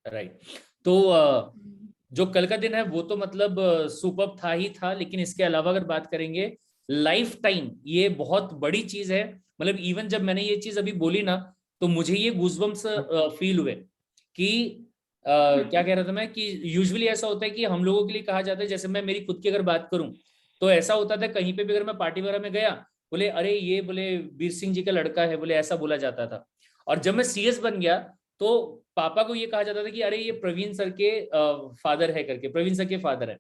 Right. तो जो कल का दिन है वो तो मतलब सुपर्ब था ही था, लेकिन इसके अलावा अगर बात करेंगे लाइफ टाइम, ये बहुत बड़ी चीज है। मतलब इवन जब मैंने ये चीज अभी बोली ना, तो मुझे ये गूजबम्स फील हुए कि क्या कह रहा था मैं, कि यूजुअली ऐसा होता है कि हम लोगों के लिए कहा जाता है, जैसे मैं मेरी खुद की अगर बात करूं, तो ऐसा होता था कहीं पे भी अगर मैं पार्टी वगैरह में गया, बोले अरे ये बोले वीर सिंह जी का लड़का है, बोले ऐसा बोला जाता था। और जब मैं सीएस बन गया, तो पापा को ये कहा जाता था कि अरे ये प्रवीण सर के फादर है करके, प्रवीण सर के फादर है।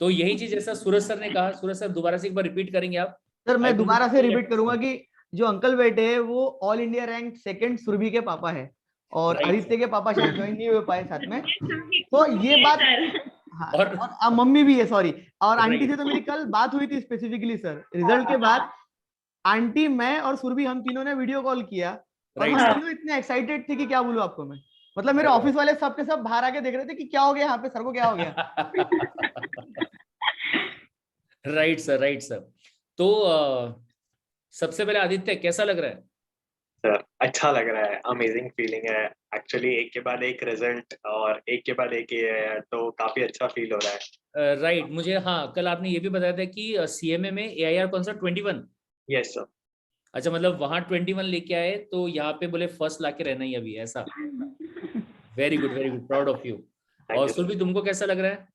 तो यही चीज जैसा सूरज सर ने कहा, सूरज सर दोबारा से एक बार रिपीट करेंगे आप? सर आई मैं डोंट दोबारा से रिपीट करूंगा कि जो अंकल बैठे हैं वो all India rank second Surabhi के पापा है, और राइट आदित्य के पापा शायद ज्वाइन नहीं हो पाए साथ में। तो ये ये बात, सर। हाँ, और और मम्मी भी है, सॉरी, और आंटी से राइट तो मेरी कल बात हुई थी स्पेसिफिकली सर रिजल्ट के बाद। आंटी, मैं और सुरभि, हम तीनों ने वीडियो कॉल किया, और हम राइट तीनों इतने एक्साइटेड थे कि क्या बोलूं आपको मैं। मतलब मेरे ऑफिस वाले सब के सब बाहर आके देख रहे थे कि क्या हो गया यहाँ पे, सर को क्या हो गया। Right sir, right sir. तो सबसे पहले आदित्य कैसा लग रहा है? सर अच्छा लग रहा है, अमेजिंग फीलिंग है एक्चुअली। एक के बाद एक रिजल्ट और एक के बाद एक ये है, तो काफी अच्छा फील हो रहा है। राइट मुझे, हाँ, कल आपने ये भी बताया था कि सीएमए में एआईआर कौन सा 21? Yes sir. अच्छा, मतलब वहां 21 लेके आए, तो यहाँ पे बोले फर्स्ट लाके रहना ही अभी, ऐसा? Very good, very good, proud of you. Thank और you, सुरभि तुमको कैसा लग रहा है?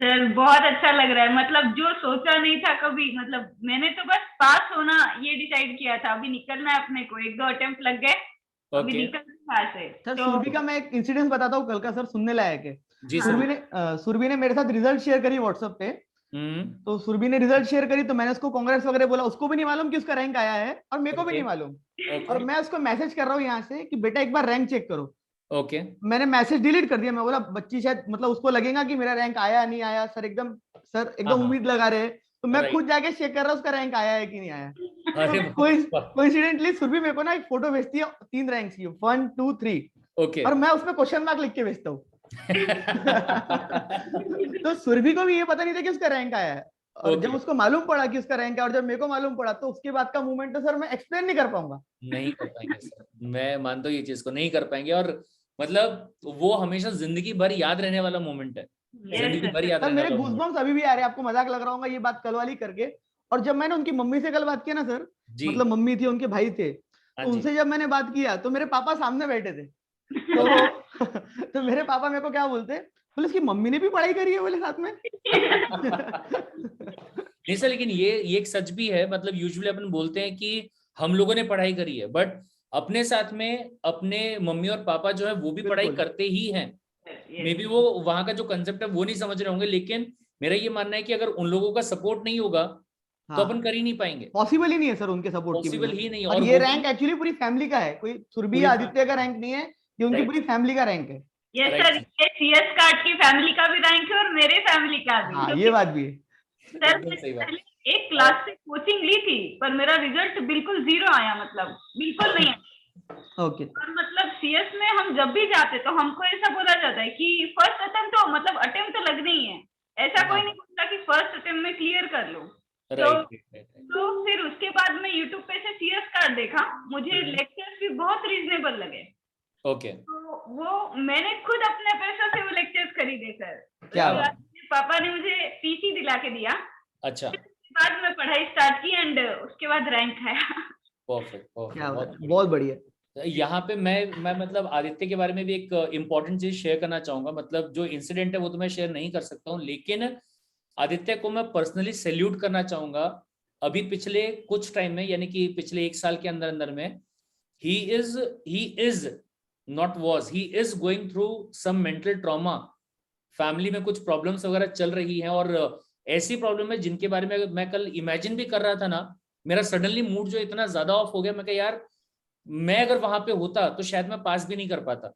सर बहुत अच्छा लग रहा है, मतलब जो सोचा नहीं था कभी, मतलब मैंने तो बस पास होना ये डिसाइड किया था, अभी निकलना है अपने को, 1-2 अटेम्प्ट लग गए, अभी ओके निकलना है से। सर तो सुरभि का मैं एक इंसिडेंट बताता हूँ कल का, सर सुनने लायक है। जी सर। सुरभि ने मेरे साथ रिजल्ट शेयर करी व्हाट्सएप पे। तो सुरभि ने रिजल्ट शेयर करी, तो मैंने उसको कांग्रेस वगैरह बोला, उसको भी नहीं मालूम कि उसका रैंक आया है, और मेरे को भी ओके नहीं मालूम। और ओके मैं उसको मैसेज कर रहा हूँ यहाँ से कि बेटा एक बार रैंक चेक करो। ओके मैंने मैसेज डिलीट कर दिया, मैं बोला बच्ची शायद, मतलब उसको लगेगा कि मेरा रैंक आया नहीं आया, सर हाँ एकदम हाँ, उम्मीद लगा रहे हैं। तो मैं राइट। खुद जाके चेक कर रहा हूँ उसका रैंक आया है कि नहीं आया। तो अरे वाह, कोइंसिडेंटली सुरभि मेरे को ना एक फोटो भेजती है 3 रैंक्स की, 1 2 3, ओके। और मैं उसमें क्वेश्चन मार्क लिख के भेजता हूँ। तो सुरभि को भी ये पता नहीं था कि उसका रैंक आया है, और जब ओके, उसको मालूम पड़ा कि उसका रैंक है, और जब मेरे को मालूम पड़ा, तो उसके बाद का मूवमेंट तो सर मैं एक्सप्लेन नहीं कर पाऊंगा। नहीं कर पाएंगे सर, मैं मानता हूँ ये चीज को नहीं कर पाएंगे। और मतलब वो हमेशा जिंदगी भर याद रहने वाला मोमेंट है, यस जिंदगी सर। भर याद सर रहने मेरे वाला मोमेंट। गूजबम्स अभी भी आ रहे हैं, आपको मजाक लग रहा होगा ये बात कल वाली करके। और जब मैंने उनकी मम्मी से कल बात किया ना सर, जी। मतलब मम्मी थी, उनके भाई थे, हाँ तो जी। उनसे जब मैंने बात किया तो मेरे पापा सामने बैठे थे। ओके। तो तो मेरे पापा मेरे को क्या बोलते, बोले इसकी मम्मी ने भी पढ़ाई करी है बोले साथ में। नहीं सर, लेकिन ये एक सच भी है। मतलब यूजुअली अपन बोलते हैं कि हम लोगों ने पढ़ाई करी है, बट अपने साथ में अपने मम्मी और पापा जो है वो भी पढ़ाई बिल्कुल। करते ही हैं। मे बी वो वहां का जो कंसेप्ट है वो नहीं समझ रहे होंगे, लेकिन मेरा ये मानना है कि अगर उन लोगों का सपोर्ट नहीं होगा तो अपन हाँ, कर ही नहीं पाएंगे। पॉसिबल ही नहीं है सर उनके सपोर्ट के पॉसिबल बिना। ही नहीं, और और ये वो भी रैंक एक्चुअली पूरी फैमिली का है, कोई सुरभि पूरी। आदित्य का रैंक नहीं है, ये उनकी राइट पूरी फैमिली का रैंक है। Yes sir, right. ये सीएस कार्ड की फैमिली का भी रैंक है और मेरे फैमिली का भी, हाँ ये क्योंकि बात भी है। सर एकदम मैंने सही बात। पहले एक क्लास से कोचिंग ली थी, पर मेरा रिजल्ट बिल्कुल 0 आया, मतलब बिल्कुल नहीं आया। ओके। और मतलब सीएस में हम जब भी जाते तो हमको ऐसा बोला जाता है कि फर्स्ट अटेम्प्ट तो मतलब अटेम्प्ट तो लगनी ही है, ऐसा कोई नहीं बोलता कि फर्स्ट अटेम्प्ट में क्लियर कर लो। तो राइट राइट। तो फिर उसके बाद मैं यूट्यूब पे से सीएस कार्ड देखा, मुझे लेक्चर्स भी बहुत रीजनेबल लगे, ओके, तो वो मैंने खुद अपने पैसों से वो लेक्चर्स खरीदे सर। क्या उसके बात। बाद मेरे पापा ने मुझे पीसी दिला के दिया, अच्छा, उसके बाद मैं पढ़ाई स्टार्ट की एंड उसके बाद रैंक आया। परफेक्ट परफेक्ट, क्या बहुत बात, बढ़िया। बहुत बढ़िया। यहाँ पे मैं मतलब आदित्य के बारे में भी एक इम्पॉर्टेंट चीज शेयर करना चाहूंगा। मतलब जो इंसिडेंट है वो तो मैं शेयर नहीं कर सकता हूँ, लेकिन आदित्य को मैं पर्सनली सैल्यूट करना चाहूंगा। अभी पिछले कुछ टाइम में, यानी कि पिछले 1 साल के अंदर अंदर में, he is not was he is going through some mental trauma. Family में कुछ प्रॉब्लम्स वगैरह चल रही हैं, और ऐसी प्रॉब्लम है जिनके बारे में मैं कल इमेजिन भी कर रहा था ना, मेरा सडनली मूड जो इतना ज्यादा ऑफ हो गया, मैं कहा यार मैं अगर वहां पे होता तो शायद मैं पास भी नहीं कर पाता।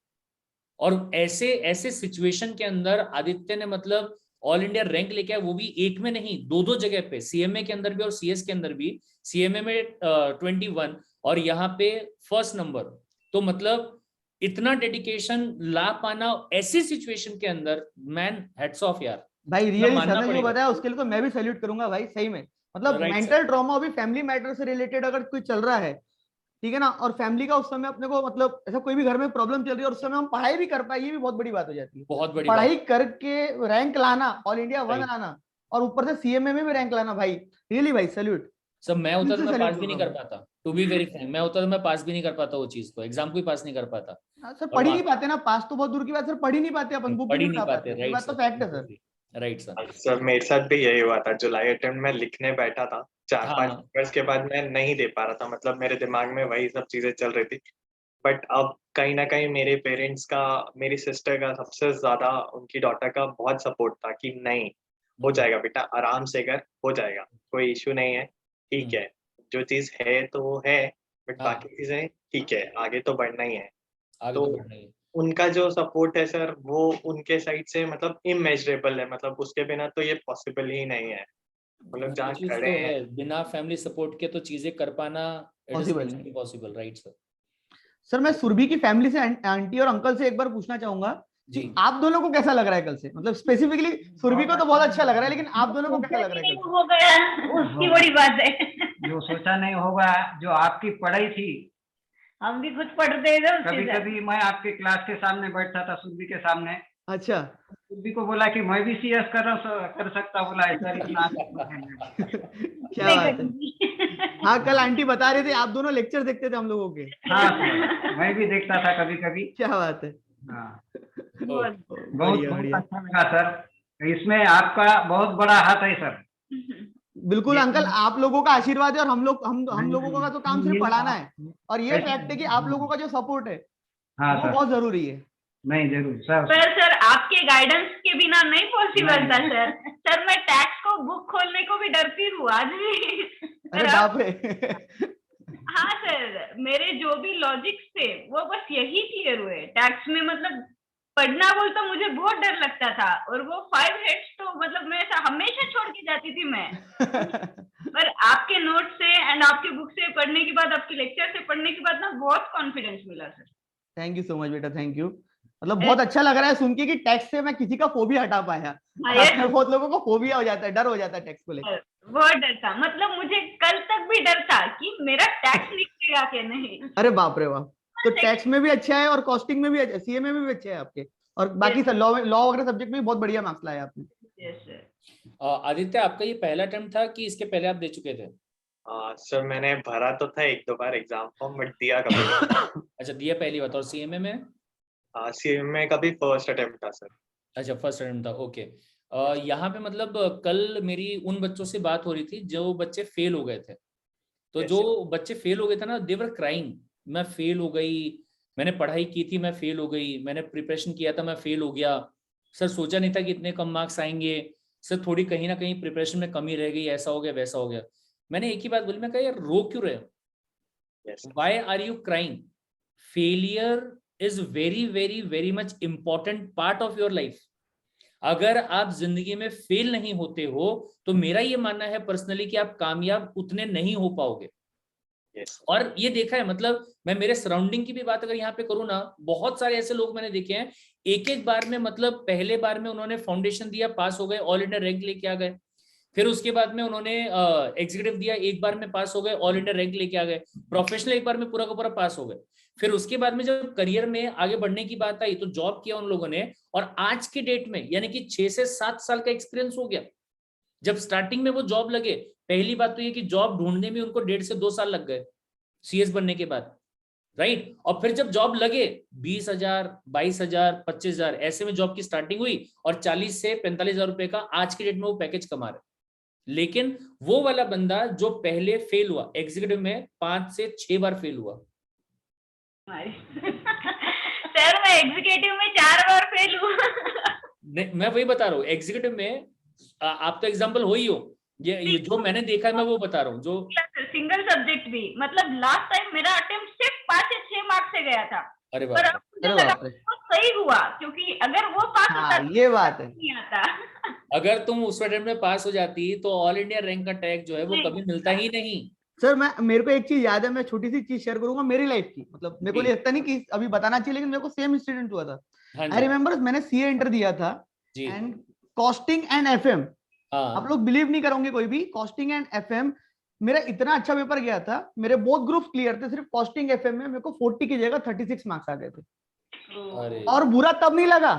और ऐसे ऐसे सिचुएशन के अंदर आदित्य ने मतलब ऑल इंडिया रैंक लेके आया, वो भी एक में नहीं, दो दो जगह पे, सीएमए के अंदर भी और सीएस के अंदर भी। सीएमए में 21 और यहाँ पे फर्स्ट नंबर। तो मतलब इतना डेडिकेशन ला पाना ऐसी सिचुएशन के अंदर, मैन हेड्स ऑफ यार, भाई मतलब रियली सर मानना ने जो पड़ेगा। बताया उसके लिए तो मैं भी सैल्यूट करूंगा भाई, सही में। मतलब राइट सर। मेंटल ट्रॉमा अभी फैमिली मैटर से रिलेटेड अगर कोई चल रहा है, ठीक है ना, और फैमिली का उस समय अपने को मतलब ऐसा कोई भी घर में प्रॉब्लम चल रही है और उस समय हम पढ़ाई भी कर पाए, ये भी बहुत बड़ी बात हो जाती है। बहुत बड़ी पढ़ाई करके रैंक लाना, ऑल इंडिया 1 Right. आना, और ऊपर से सीएमए में भी रैंक लाना, भाई रियली भाई सैल्यूट। सर मैं होता तो मैं salute पास भी नहीं कर करूंगा। पाता, टू बी वेरी फ्रैंक, मैं होता तो मैं पास भी नहीं कर पाता वो चीज को, एग्जाम को ही पास नहीं कर पाता। सर और पढ़ ही वहाँ नहीं पाते ना, पास तो बहुत दूर की बात, सर पढ़ ही नहीं पाते अपन, बुक ही पढ़ ही नहीं नहीं उठा पाते। पाते, ये राइट बात तो सर, फैक्ट है सर। Right sir. सर मेरे साथ भी यही हुआ था, जुलाई अटेम्प्ट में लिखने बैठा था, 4-5 हाँ पेपर्स के बाद मैं नहीं दे पा रहा था, मतलब मेरे दिमाग में वही सब चीजें चल रही थी। बट अब कहीं ना कहीं मेरे पेरेंट्स का, मेरी सिस्टर का, सबसे ज्यादा उनकी डॉटर का बहुत सपोर्ट था कि नहीं हो जाएगा बेटा, आराम से कर, हो जाएगा, कोई इश्यू नहीं है, ठीक है, जो चीज है तो वो है, बट हाँ, बाकी चीजें ठीक है, आगे तो बढ़ना ही है। आगे तो तो बढ़ना ही है। उनका जो सपोर्ट है सर, वो उनके साइड से मतलब इमेजरेबल है, मतलब उसके बिना तो ये पॉसिबल ही नहीं है, मतलब वो जहाँ चीज खड़े तो हैं। है, बिना फैमिली सपोर्ट के तो चीजें कर पाना इट इज पॉसिबल नेक्स्ट नहीं। To possible. Right sir. Sir मैं सुरभि की फैमिली से आंटी और अंकल से एक बार पूछना चाहूंगा जी, कि आप दोनों को कैसा लग रहा है कल से, मतलब स्पेसिफिकली सुरभि को तो बहुत अच्छा लग रहा है, लेकिन आप दोनों को कैसा लग रहा है कल से? हो गया, उसकी बड़ी बात है। जो सोचा नहीं होगा, जो आपकी पढ़ाई थी, हम भी कुछ पढ़ते थे उसके कभी साथ। कभी मैं आपके क्लास के सामने बैठता था, सुरभि के सामने, अच्छा। सुरभि को बोला कि मैं भी सीएस कर सकता, बोला सर इतना क्या बात है। हाँ कल आंटी बता रहे थे आप दोनों लेक्चर देखते थे हम लोगों के। हाँ सर, मैं भी देखता था कभी कभी। क्या बात है। हाँ, बहुत बहुत बढ़िया बहुत बढ़िया। अच्छा लगा सर, इसमें आपका बहुत बड़ा हाथ है सर। बिल्कुल ये अंकल, आप लोगों का आशीर्वाद है, और हम लोगों का तो काम सिर्फ ये पढ़ाना है, आप- और ये फैक्ट है कि आप लोगों का जो सपोर्ट है हाँ वो सर, बहुत जरूरी है। नहीं जरूर सर। पर सर आपके गाइडेंस के बिना नहीं पॉसिबल था नहीं। सर। सर मैं टैक्स को बुक खोलने को भी डरती हूँ आज भी। अरे सर, बाप रे। हाँ सर, मेरे जो भी लॉजिक्स थे वो बस यही क्लियर हुए टैक्स में, मतलब पढ़ना बोल तो मुझे बहुत डर लगता था, और वो 5 हेड्स तो मतलब मैं ऐसा हमेशा छोड़ के जाती थी मैं। पर आपके नोट से एंड आपके बुक से पढ़ने के बाद, आपके लेक्चर से पढ़ने के बाद ना बहुत कॉन्फिडेंस मिला sir. Thank you so much बेटा, थैंक यू। मतलब बहुत अच्छा लग रहा है सुन के कि टैक्स से मैं किसी का फोबिया हटा पाया। आजकल बहुत लोगों को फोबिया हो जाता है, डर हो जाता है टैक्स को लेकर। बहुत डर था, मतलब मुझे कल तक भी डर था कि मेरा टैक्स निकलेगा कि नहीं। अरे बाप रे बाप। तो टैक्स में भी अच्छा है और कॉस्टिंग में भी अच्छा, सीएमए में भी अच्छा है आपके, और बाकी लॉ वगैरह सब्जेक्ट में भी बहुत बढ़िया मार्क्स लाए आपने। Yes sir. आदित्य आपका ये पहला अटेम्प्ट था कि इसके पहले आप दे चुके थे? सर मैंने भरा तो था 1-2 बार एग्जाम फॉर्म, बट दिया कभी नहीं। अच्छा, दिया पहली बार। और सीएमए में? सीएमए का भी फर्स्ट अटेम्प्ट था सर। अच्छा, फर्स्ट अटेम्प्ट था, ओके। यहाँ पे मतलब कल मेरी उन बच्चों से बात हो रही थी जो बच्चे फेल हो गए थे, तो Yes, जो बच्चे फेल हो गए थे ना, दे वर क्राइंग, मैं फेल हो गई, मैंने पढ़ाई की थी, मैं फेल हो गई, मैंने प्रिपरेशन किया था, मैं फेल हो गया, सर सोचा नहीं था कि इतने कम मार्क्स आएंगे, सर थोड़ी कहीं ना कहीं प्रिपरेशन में कमी रह गई, ऐसा हो गया वैसा हो गया। मैंने एक ही बात बोली, मैं कहा यार रो क्यों रहे हो, yes, why are you crying, failure is very very very much important part of your life. अगर आप जिंदगी में फेल नहीं होते हो तो मेरा ये मानना है पर्सनली कि आप कामयाब उतने नहीं हो पाओगे। yes, और ये देखा है, मतलब मैं मेरे सराउंडिंग की भी बात अगर यहाँ पे करूँ ना, बहुत सारे ऐसे लोग मैंने देखे हैं, एक एक बार में, मतलब पहले बार में उन्होंने फाउंडेशन दिया, पास हो गए, ऑल इंडिया रैंक लेके आ गए, फिर उसके बाद में उन्होंने एग्जीक्यूटिव दिया, एक बार में पास हो गए, ऑल इंडिया रैंक लेके आ गए, प्रोफेशनल एक बार में पूरा का पूरा पास हो गए, फिर उसके बाद में जब करियर में आगे बढ़ने की बात आई तो जॉब किया उन लोगों ने, और आज की डेट में यानी कि 6 से 7 साल का एक्सपीरियंस हो गया। जब स्टार्टिंग में वो जॉब लगे, पहली बात तो ये कि जॉब ढूंढने में उनको 1.5 से 2 साल लग गए सीएस बनने के बाद, राइट। और फिर जब जॉब लगे 20,000, 22,000, 25,000 ऐसे में जॉब की स्टार्टिंग हुई, और 40 से 45,000 रुपए का आज की डेट में वो पैकेज कमा रहे। लेकिन वो वाला बंदा जो पहले फेल हुआ एग्जीक्यूटिव में, 5 से 6 बार फेल हुआ। सर मैं एग्जीक्यूटिव में 4 बार फेल हुआ। मैं वही बता रहा हूँ, एग्जीक्यूटिव में आप तो एग्जाम्पल हो ही हो, ये जो मैंने देखा है मैं वो बता रहा हूँ। जो सिंगल सब्जेक्ट भी, मतलब लास्ट टाइम मेरा अटेम्प्ट सिर्फ 5 से 6 मार्क्स से गया था। अरे पर अब मुझे लगा वो सही हुआ, क्योंकि अगर वो पास होता हाँ, ये बात है। नहीं आता। अगर तुम उस अटेम्प्ट में पास हो जाती तो ऑल इंडिया रैंक का टैग जो है वो कभी मिलता ही नहीं। सर मेरे को एक चीज याद है, मैं छोटी सी चीज शेयर करूंगा मेरी लाइफ की, मतलब मेरे को जी। लगता नहीं कि अभी बताना चाहिए, लेकिन मेरे को सेम इंसिडेंट हुआ था। हाँ आई जी, रिमेम्बर मैंने सीए इंटर दिया था, जी, एंड कॉस्टिंग एंड एफएम, हाँ, आप लोग बिलीव नहीं करोगे कोई भी, कॉस्टिंग एंड एफएम मेरा इतना अच्छा पेपर गया था, मेरे बोथ ग्रुप्स क्लियर थे, सिर्फ कॉस्टिंग एफएम में मेरे को 40 की जगह 36 मार्क्स आ गए थे। अरे और बुरा तब नहीं लगा,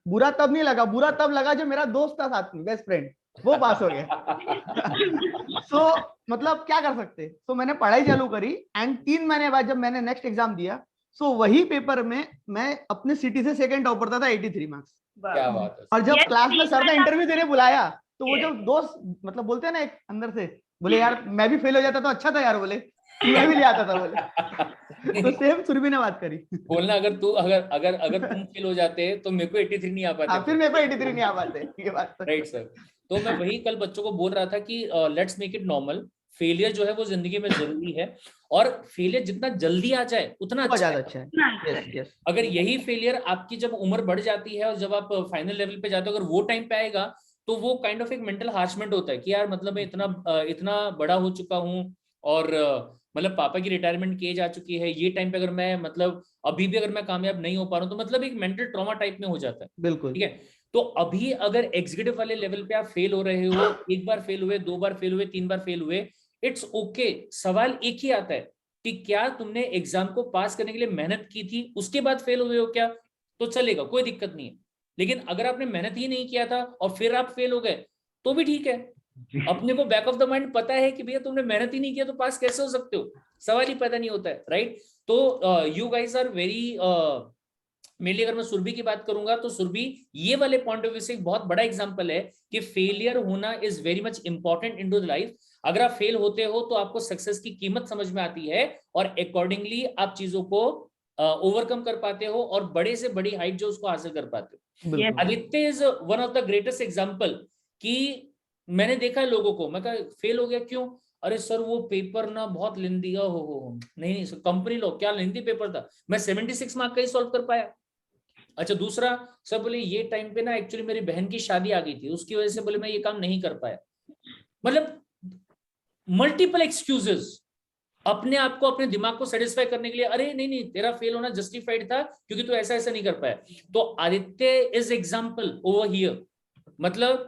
बुरा तब लगा जब मेरा दोस्त था साथ में, बेस्ट फ्रेंड, वो पास हो गया। सो मतलब क्या कर सकते। सो मैंने पढ़ाई चालू करी एंड 3 महीने बाद जब मैंने नेक्स्ट एग्जाम दिया, सो वही पेपर में मैं अपने सिटी से सेकंड टॉपर था 83 मार्क्स। क्या बात है। और जब Yes, क्लास में सर ने इंटरव्यू देने बुलाया, तो वो Yes. जब दोस्त मतलब बोलते हैं ना एक अंदर से, बोले यार मैं भी फेल हो जाता तो अच्छा था यार, बोले मैं भी ले आता था, बोले। तो सेम सुरभि ने बात करी। बोलना अगर तू अगर अगर अगर तुम फेल हो जाते तो मेरे को 83 नहीं आ पाते। हाँ, फिर मेरे को 83 नहीं आ पाते, ये बात तो। Right sir. तो मैं वही कल बच्चों को बोल रहा था कि let's make it normal. Failure जो है वो जिंदगी में जरूरी है, और फेलियर जितना जल्दी आ जाए उतना बहुत अच्छा ज्यादा है। अच्छा है। Yes yes. अगर यही फेलियर आपकी जब उम्र बढ़ जाती है और जब आप फाइनल लेवल पे जाते हो, अगर वो टाइम पे आएगा तो वो काइंड ऑफ एक मेंटल हार्शमेंट होता है कि यार मतलब मैं इतना बड़ा हो चुका हूँ, और मतलब पापा की रिटायरमेंट की एज आ चुकी है, ये टाइम पे अगर मैं मतलब अभी भी अगर मैं कामयाब नहीं हो पा रहा हूँ, तो मतलब एक मेंटल ट्रॉमा टाइप में हो जाता है। बिल्कुल। ठीक है। तो अभी अगर एग्जीक्यूटिव वाले लेवल पे आप फेल हो रहे हो, एक बार फेल हुए, 2 बार फेल हुए, 3 बार फेल हुए, इट्स ओके। सवाल एक ही आता है कि क्या तुमने एग्जाम को पास करने के लिए मेहनत की थी, उसके बाद फेल हुए हो क्या, तो चलेगा, कोई दिक्कत नहीं है। लेकिन अगर आपने मेहनत ही नहीं किया था और फिर आप फेल हो गए तो भी ठीक है। अपने को बैक ऑफ द माइंड पता है कि भैया तुमने मेहनत ही नहीं किया तो पास कैसे हो सकते हो, सवाल ही पैदा नहीं होता है। राइट। तो you guys are very mainly, अगर मैं सुरभि की बात करूंगा तो सुरभि ये वाले पॉइंट ऑफ व्यू से एक बहुत बड़ा एग्जांपल है कि फेलियर होना is very much important in to the life. अगर आप फेल होते हो तो आपको सक्सेस की कीमत समझ में आती है, और अकॉर्डिंगली आप चीजों को ओवरकम कर पाते हो और बड़े से बड़ी हाइट जो उसको हासिल कर पाते हो। Yes. Aditya is one of the greatest example कि मैंने देखा है लोगों को, मैं कहा फेल हो गया क्यों, अरे सर वो पेपर ना बहुत लेंदी हो नहीं सर, कंपनी लो, क्या लेंदी पेपर था, मैं 76 मार्क का ही सॉल्व कर पाया। अच्छा दूसरा, सर बोले ये टाइम पे ना एक्चुअली मेरी बहन की शादी आ गई थी, उसकी वजह से बोले मैं ये काम नहीं कर पाया। मतलब मल्टीपल एक्सक्यूजेस, अपने आप को, अपने दिमाग को सेटिस्फाई करने के लिए, अरे नहीं नहीं तेरा फेल होना जस्टिफाइड था क्योंकि तू ऐसा ऐसा नहीं कर पाया। तो Aditya is example over here. मतलब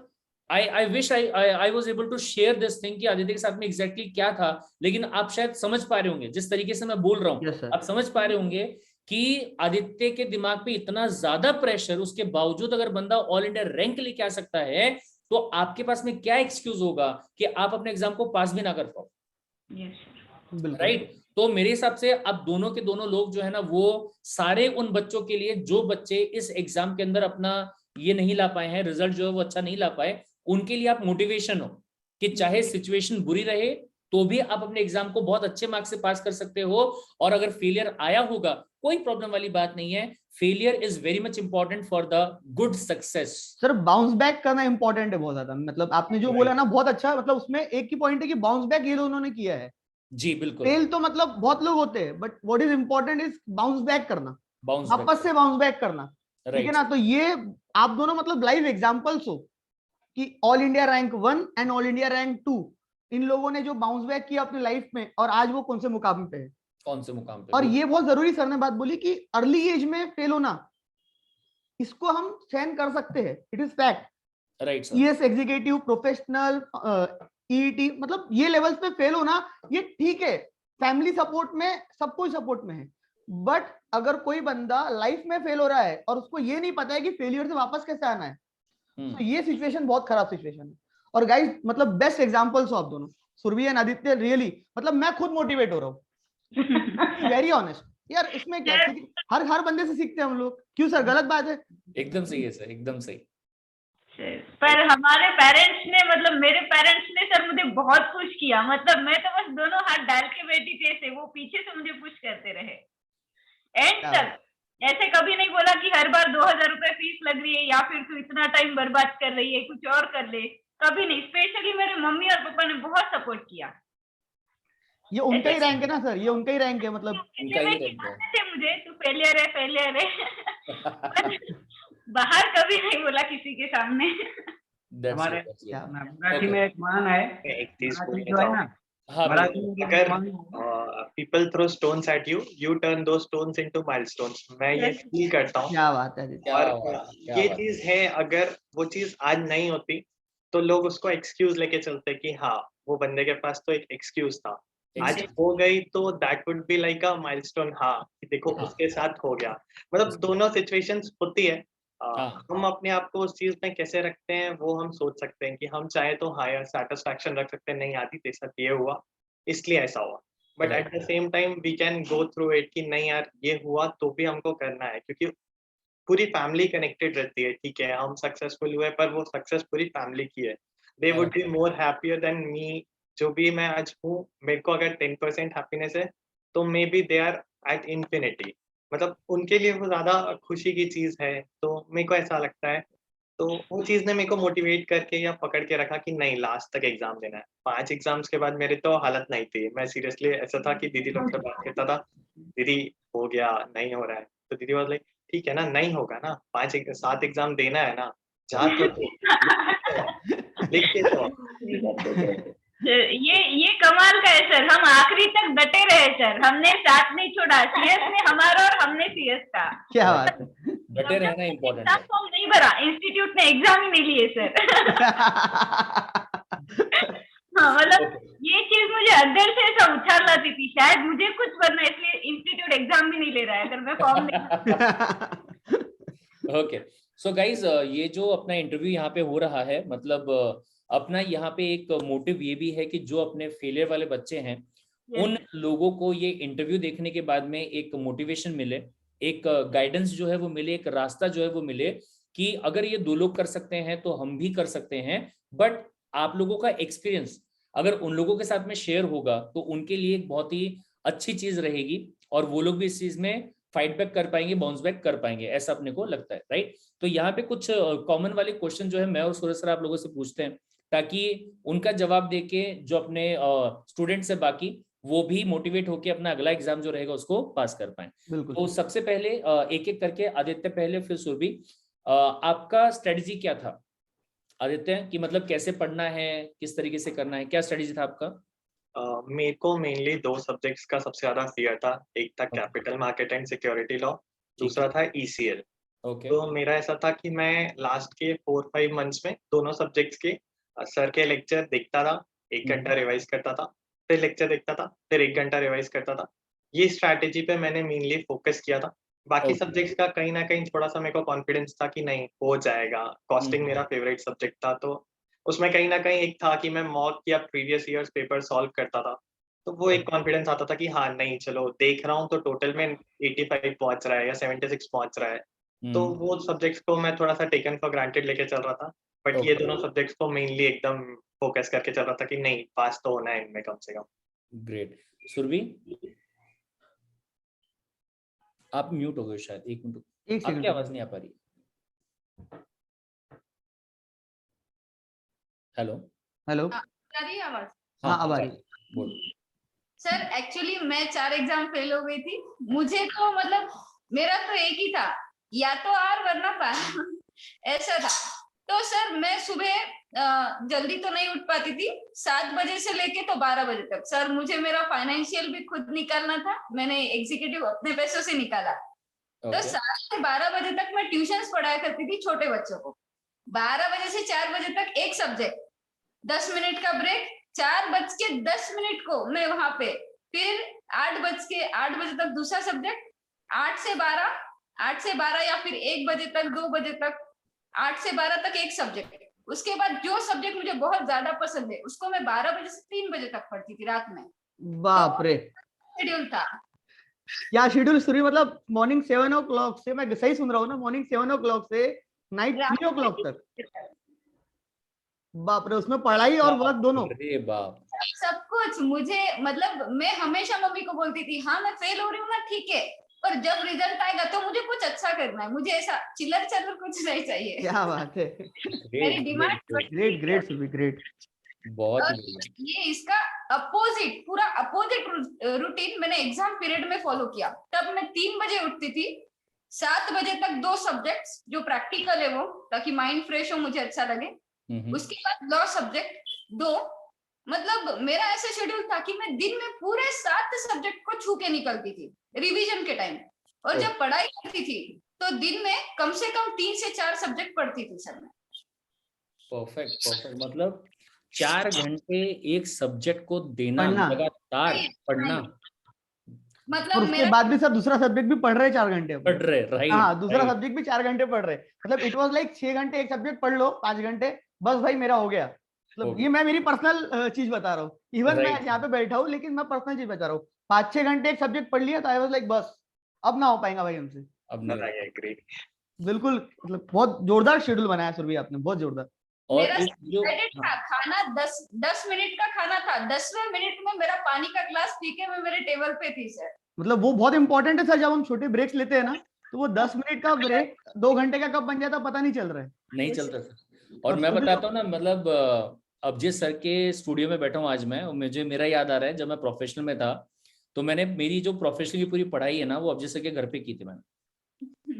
I wish I was able to share this thing कि आदित्य के साथ में exactly क्या था, लेकिन आप शायद समझ पा रहे होंगे जिस तरीके से मैं बोल रहा हूँ। Yes, sir. आप समझ पा रहे होंगे कि आदित्य के दिमाग पे इतना ज्यादा प्रेशर, उसके बावजूद अगर बंदा ऑल इंडिया रैंक लेके आ सकता है, तो आपके पास में क्या एक्सक्यूज होगा कि आप अपने एग्जाम को पास भी ना कर पाओ। राइट। तो मेरे हिसाब से आप दोनों के दोनों लोग जो है ना, वो सारे उन बच्चों के लिए जो बच्चे इस एग्जाम के अंदर अपना ये नहीं ला पाए हैं, रिजल्ट जो है वो अच्छा नहीं ला पाए, उनके लिए आप मोटिवेशन हो कि चाहे सिचुएशन बुरी रहे तो भी आप अपने एग्जाम को बहुत अच्छे मार्क्स से पास कर सकते हो। और अगर फेलियर आया होगा कोई प्रॉब्लम वाली बात नहीं है, failure is very much important for the good success. Sir bounce back करना इंपॉर्टेंट है बहुत ज्यादा। मतलब आपने जो बोला ना बहुत अच्छा, मतलब उसमें एक ही पॉइंट है कि बाउंस बैक ये दोनों ने किया है। जी बिल्कुल। फेल तो मतलब बहुत लोग होते हैं, but what is important is bounce back करना, बाउंस वापस से बाउंस बैक करना। ठीक है ना। तो ये आप दोनों मतलब लाइव एग्जांपल्स हो कि all India rank 1 and all India rank 2, इन लोगों ने जो बाउंस बैक किया अपनी लाइफ में, और आज वो कौन से मुकाम पे है, कौन से मुकाम पे। और ये बहुत जरूरी सर ने बात बोली कि अर्ली एज में फेल होना, इसको हम सहन कर सकते हैं, it is fact. Right sir. CS executive, professional, EET, मतलब ये लेवल्स पे फेल होना ये ठीक है, फैमिली सपोर्ट में सब कोई सपोर्ट में है। बट अगर कोई बंदा लाइफ में फेल हो रहा है और उसको ये नहीं पता है कि फेलियर से वापस कैसे आना है, तो ये सिचुएशन बहुत खराब सिचुएशन है। और गाइस मतलब बेस्ट एग्जांपल्स हो आप दोनों, सुरभि एंड आदित्य, रियली मतलब मैं खुद मोटिवेट हो रहा हूँ, वेरी ऑनेस्ट यार। इसमें क्या हर बंदे से सीखते हैं हम लोग, क्यों सर गलत बात है? एकदम सही है सर, एकदम सही। पर हमारे पेरेंट्स ने, मतलब मेरे पेरेंट्स ने सर मुझे बहुत पुश किया। मतलब मैं तो बस दोनों हाथ डाल के बैठी थी ऐसे, वो पीछे से मुझे पुश करते रहे एंड तक। ऐसे कभी नहीं बोला कि हर बार 2000 रुपए फीस लग रही है या फिर तू इतना टाइम बर्बाद कर रही है, कुछ और कर ले, कभी नहीं। स्पेशली मेरे मम्मी और पापा ने बहुत सपोर्ट किया। ये उनका ही रैंक है ना सर, ये उनका ही रैंक है। मतलब उनका ही रैंक है। मुझे तू फेलियर है बाहर कभी नहीं बोला किसी के सामने। हमारे मराठी में एक मान है, एक चीज मराठी जो है ना, हाँ मराठी में जो अगर मान है, people throw stones at you, you turn those stones into milestones. मैं ये फील करता हूँ। क्या बात है, और ये चीज है, अगर वो चीज आज नहीं होती तो लोग उसको एक्सक्यूज लेके चलते कि हाँ वो बंदे के पास तो एक एक्सक्यूज था। आज हो गई तो that would be like a milestone, हाँ कि देखो हाँ। उसके साथ हो गया। मतलब दोनों सिचुएशंस होती है। हाँ। हम अपने आप को उस चीज में कैसे रखते हैं वो हम सोच सकते हैं कि हम चाहे तो हायर सेटिस्फैक्शन रख सकते हैं, नहीं आती तेरे साथ ये हुआ इसलिए ऐसा हुआ, but at the same time we can go through it कि नहीं यार ये हुआ तो भी हमको करना है, क्योंकि पूरी फैमिली कनेक्टेड रहती है। ठीक है हम सक्सेसफुल हुए पर वो सक्सेस पूरी फैमिली की है। They would be more happier than me. जो भी मैं आज हूँ, मेरे को अगर 10% हैप्पीनेस है तो maybe they are at infinity. मतलब उनके लिए वो ज्यादा खुशी की चीज है, तो मेरे को ऐसा लगता है। तो वो चीज ने मेरे को मोटिवेट करके या पकड़ के रखा कि नहीं लास्ट तक एग्जाम देना है। 5 एग्जाम्स के बाद मेरे तो हालत नहीं थी। मैं सीरियसली ऐसा था कि दीदी लोग से बात करता था, दीदी हो गया नहीं हो रहा है, तो दीदी वाज लाइक ठीक है ना, नहीं होगा ना, 7 एग्जाम देना है ना, जा तो तू, लिख के तो। ये कमाल का है सर, हम आखिरी तक डटे रहे सर, हमने साथ नहीं छोड़ा, सीएस ने हमारा और हमने सीएस का। क्या बात है। डटे रहना इम्पोर्टेंट है। एग्जाम फॉर्म नहीं भरा, इंस्टीट्यूट ने एग्जाम ही नहीं लिए सर। हाँ मतलब ये चीज मुझे अंदर से ऐसा उछाल लाती थी, शायद मुझे कुछ बनना है इसलिए इंस्टीट्यूट एग्जाम भी नहीं ले रहा है, अगर मैं फॉर्म नहीं। ओके सो गाइज, ये जो अपना इंटरव्यू यहाँ पे हो रहा है, मतलब अपना यहाँ पे एक मोटिव ये भी है कि जो अपने फेलियर वाले बच्चे हैं उन लोगों को ये इंटरव्यू देखने के बाद में एक मोटिवेशन मिले, एक गाइडेंस जो है वो मिले, एक रास्ता जो है वो मिले कि अगर ये 2 लोग कर सकते हैं तो हम भी कर सकते हैं। बट आप लोगों का एक्सपीरियंस अगर उन लोगों के साथ में शेयर होगा तो उनके लिए एक बहुत ही अच्छी चीज रहेगी और वो लोग भी इस चीज में फाइट बैक कर पाएंगे, बाउंस बैक कर पाएंगे, ऐसा अपने को लगता है, राइट। तो यहाँ पे कुछ कॉमन वाले क्वेश्चन जो है मैं और सूरज सर आप लोगों से पूछते हैं ताकि उनका जवाब देके जो अपने स्टूडेंट्स है बाकी वो भी मोटिवेट होकर अपना अगला एग्जाम जो रहेगा उसको पास कर पाए। तो सबसे पहले एक एक करके आदित्य पहले फिर सुरभि, आपका स्ट्रेटजी क्या था आदित्य, कि मतलब कैसे पढ़ना है, किस तरीके से करना है, क्या स्ट्रेटजी था आपका? मेरे को मेनली 2 सब्जेक्ट्स का सबसे ज्यादा फियर था। एक था capital market and security law, दूसरा था ईसीएल। ओके। तो मेरा ऐसा था कि मैं लास्ट के 4-5 मंथ्स में दोनों सब्जेक्ट्स के सर के लेक्चर देखता था, 1 घंटा रिवाइज करता था, फिर लेक्चर देखता था, फिर 1 घंटा रिवाइज करता था। ये स्ट्रैटेजी पे मैंने मेनली फोकस किया था। बाकी सब्जेक्ट्स का कहीं ना कहीं थोड़ा सा मेरे को कॉन्फिडेंस था कि नहीं हो जाएगा। कॉस्टिंग मेरा फेवरेट सब्जेक्ट था, तो उसमें कहीं ना कहीं एक था कि मैं मॉक या प्रीवियस ईयर्स पेपर सॉल्व करता था, तो वो एक कॉन्फिडेंस आता था कि हाँ नहीं चलो देख रहा हूँ तो टोटल में 85 पहुंच रहा है या 76 पहुंच रहा है। तो वो सब्जेक्ट्स को मैं थोड़ा सा टेकन फॉर ग्रांटेड लेके चल रहा था, बट ये दोनों सब्जेक्ट्स को मेनली एकदम फोकस करके चल रहा था कि नहीं पास तो होना है इनमें कम से कम। ग्रेट। सुरभि आप म्यूट हो गए शायद, एक मिनट, आपकी आवाज नहीं आ पा रही। हेलो हेलो, आ रही है आवाज? हाँ अब आ रही। बोलो सर एक्चुअली मैं 4 एग्जाम फेल हो गई थी। मुझे तो मतलब मेरा तो एक ही था, या तो आर वरना पार ऐसा था। तो सर मैं सुबह जल्दी तो नहीं उठ पाती थी, 7 बजे से लेके तो 12 बजे तक। सर मुझे मेरा फाइनेंशियल भी खुद निकालना था, मैंने एग्जीक्यूटिव अपने पैसों से निकाला। तो 7 से 12 बजे तक मैं ट्यूशंस पढ़ाया करती थी छोटे बच्चों को। 12 बजे से 4 बजे तक एक सब्जेक्ट, 10 मिनट का ब्रेक, 4:10 को मैं वहां पे, फिर 8 बजे तक दूसरा सब्जेक्ट, 8 से 12 या फिर 1 बजे तक, 2 बजे तक, 8 से 12 तक एक सब्जेक्ट। उसके बाद जो सब्जेक्ट मुझे बहुत ज्यादा पसंद है उसको मैं 12 बजे से 3 बजे तक पढ़ती थी रात में। बाप रे, शेड्यूल था। क्या शेड्यूल शुरू, मतलब मॉर्निंग 7 o'clock से, मैं सही सुन रहा हूँ ना, मॉर्निंग 7 o'clock से नाइट 3 o'clock तक? बाप रे, उसमें पढ़ाई और वर्क दोनों? अरे बाप, सब कुछ। मुझे मतलब मैं हमेशा मम्मी को बोलती थी हाँ मैं फेल हो रही हूँ ना, ठीक है, पर जब रिजल्ट आएगा तो मुझे कुछ अच्छा करना है, मुझे ऐसा चिल्लर चल्लर कुछ नहीं चाहिए। क्या बात है, मेरी डिमांड ग्रेट ग्रेट सुबी, ग्रेट। बहुत और ये इसका अपोजिट, पूरा अपोजिट रूटीन मैंने एग्जाम पीरियड में फॉलो किया। तब मैं 3 बजे उठती थी, 7 बजे तक 2 सब्जेक्ट्स जो प्रैक्टिकल है वो, ताकि माइंड फ्रेश हो, मुझे अच्छा लगे। उसके बाद लॉ सब्जेक्ट 2। मतलब मेरा ऐसा शेड्यूल था कि मैं दिन में पूरे 7 सब्जेक्ट को छू के निकलती थी रिवीजन के टाइम, और जब पढ़ाई करती थी तो दिन में कम से कम 3 से 4 सब्जेक्ट पढ़ती थी सर मैं। परफेक्ट। मतलब 4 घंटे एक सब्जेक्ट को देना, पढ़ना। लगातार पढ़ना, और मतलब उसके मेरा बाद भी सर दूसरा सब्जेक्ट भी पढ़ रहे 4 घंटे अपने। पढ़ रहे, राइट। हाँ, दूसरा सब्जेक्ट भी 4 घंटे पढ़ रहे, मतलब इट वाज लाइक 6 घंटे एक सब्जेक्ट पढ़ लो, 5 घंटे बस भाई मेरा हो गया। मतलब ये मैं मेरी पर्सनल चीज बता रहा हूँ, इवन मैं Right. यहाँ पे बैठा हूँ लेकिन मैं पर्सनल चीज बता रहा हूँ। 5-6 घंटे एक सब्जेक्ट पढ़ लिया तो आई वाज लाइक बस अब ना हो पाएगा भाई हमसे। अब नहीं। I agree. बिल्कुल, मतलब बहुत जोरदार शेड्यूल बनाया सुरभि आपने, बहुत जोरदार। और मेरा इस जो डिसाइडेड था खाना 10 मिनट का खाना था, 10वें मिनट में मेरा पानी का ग्लास पी के मैं मेरे टेबल पे थी सर। मतलब वो बहुत इंपॉर्टेंट है सर, जब हम छोटे ब्रेक्स लेते हैं ना तो वो 10 मिनट का ब्रेक 2 घंटे का कब बन जाता पता नहीं चल रहा है। नहीं चलता सर। और मैं सुबह बताता हूँ ना, मतलब अभिजीत सर के स्टूडियो में बैठा हूँ आज मैं, और मुझे मेरा याद आ रहा है जब मैं प्रोफेशनल में था तो मैंने मेरी जो प्रोफेशनल की पूरी पढ़ाई है ना वो अभिजीत सर के घर पे की थी मैंने।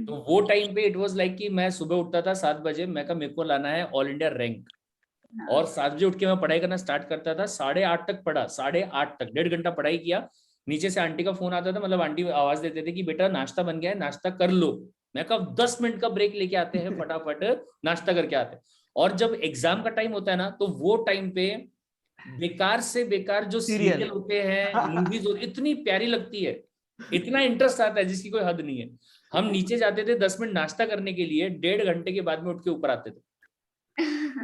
तो वो टाइम पे इट वाज लाइक कि मैं सुबह उठता था 7 बजे, मैं कहा मेरे को लाना है ऑल इंडिया रैंक, और 7 बजे उठ के मैं पढ़ाई करना स्टार्ट करता था, 8:30 तक पढ़ा, 8:30 तक 1.5 घंटा पढ़ाई किया। नीचे से आंटी का फोन आता था, मतलब आंटी आवाज देते थे कि बेटा नाश्ता बन गया है, नाश्ता कर लो। मैं कहा 10 मिनट का ब्रेक लेके आते हैं, फटाफट नाश्ता करके आते हैं। और जब एग्जाम का टाइम होता है ना तो वो टाइम पे बेकार से बेकार जो सीरियल सीरियल होते हैं, मूवीज इतनी प्यारी लगती है, इतना इंटरेस्ट आता है जिसकी कोई हद नहीं है। हम नीचे जाते थे 10 मिनट नाश्ता करने के लिए, 1.5 घंटे के बाद में उठ के ऊपर आते थे।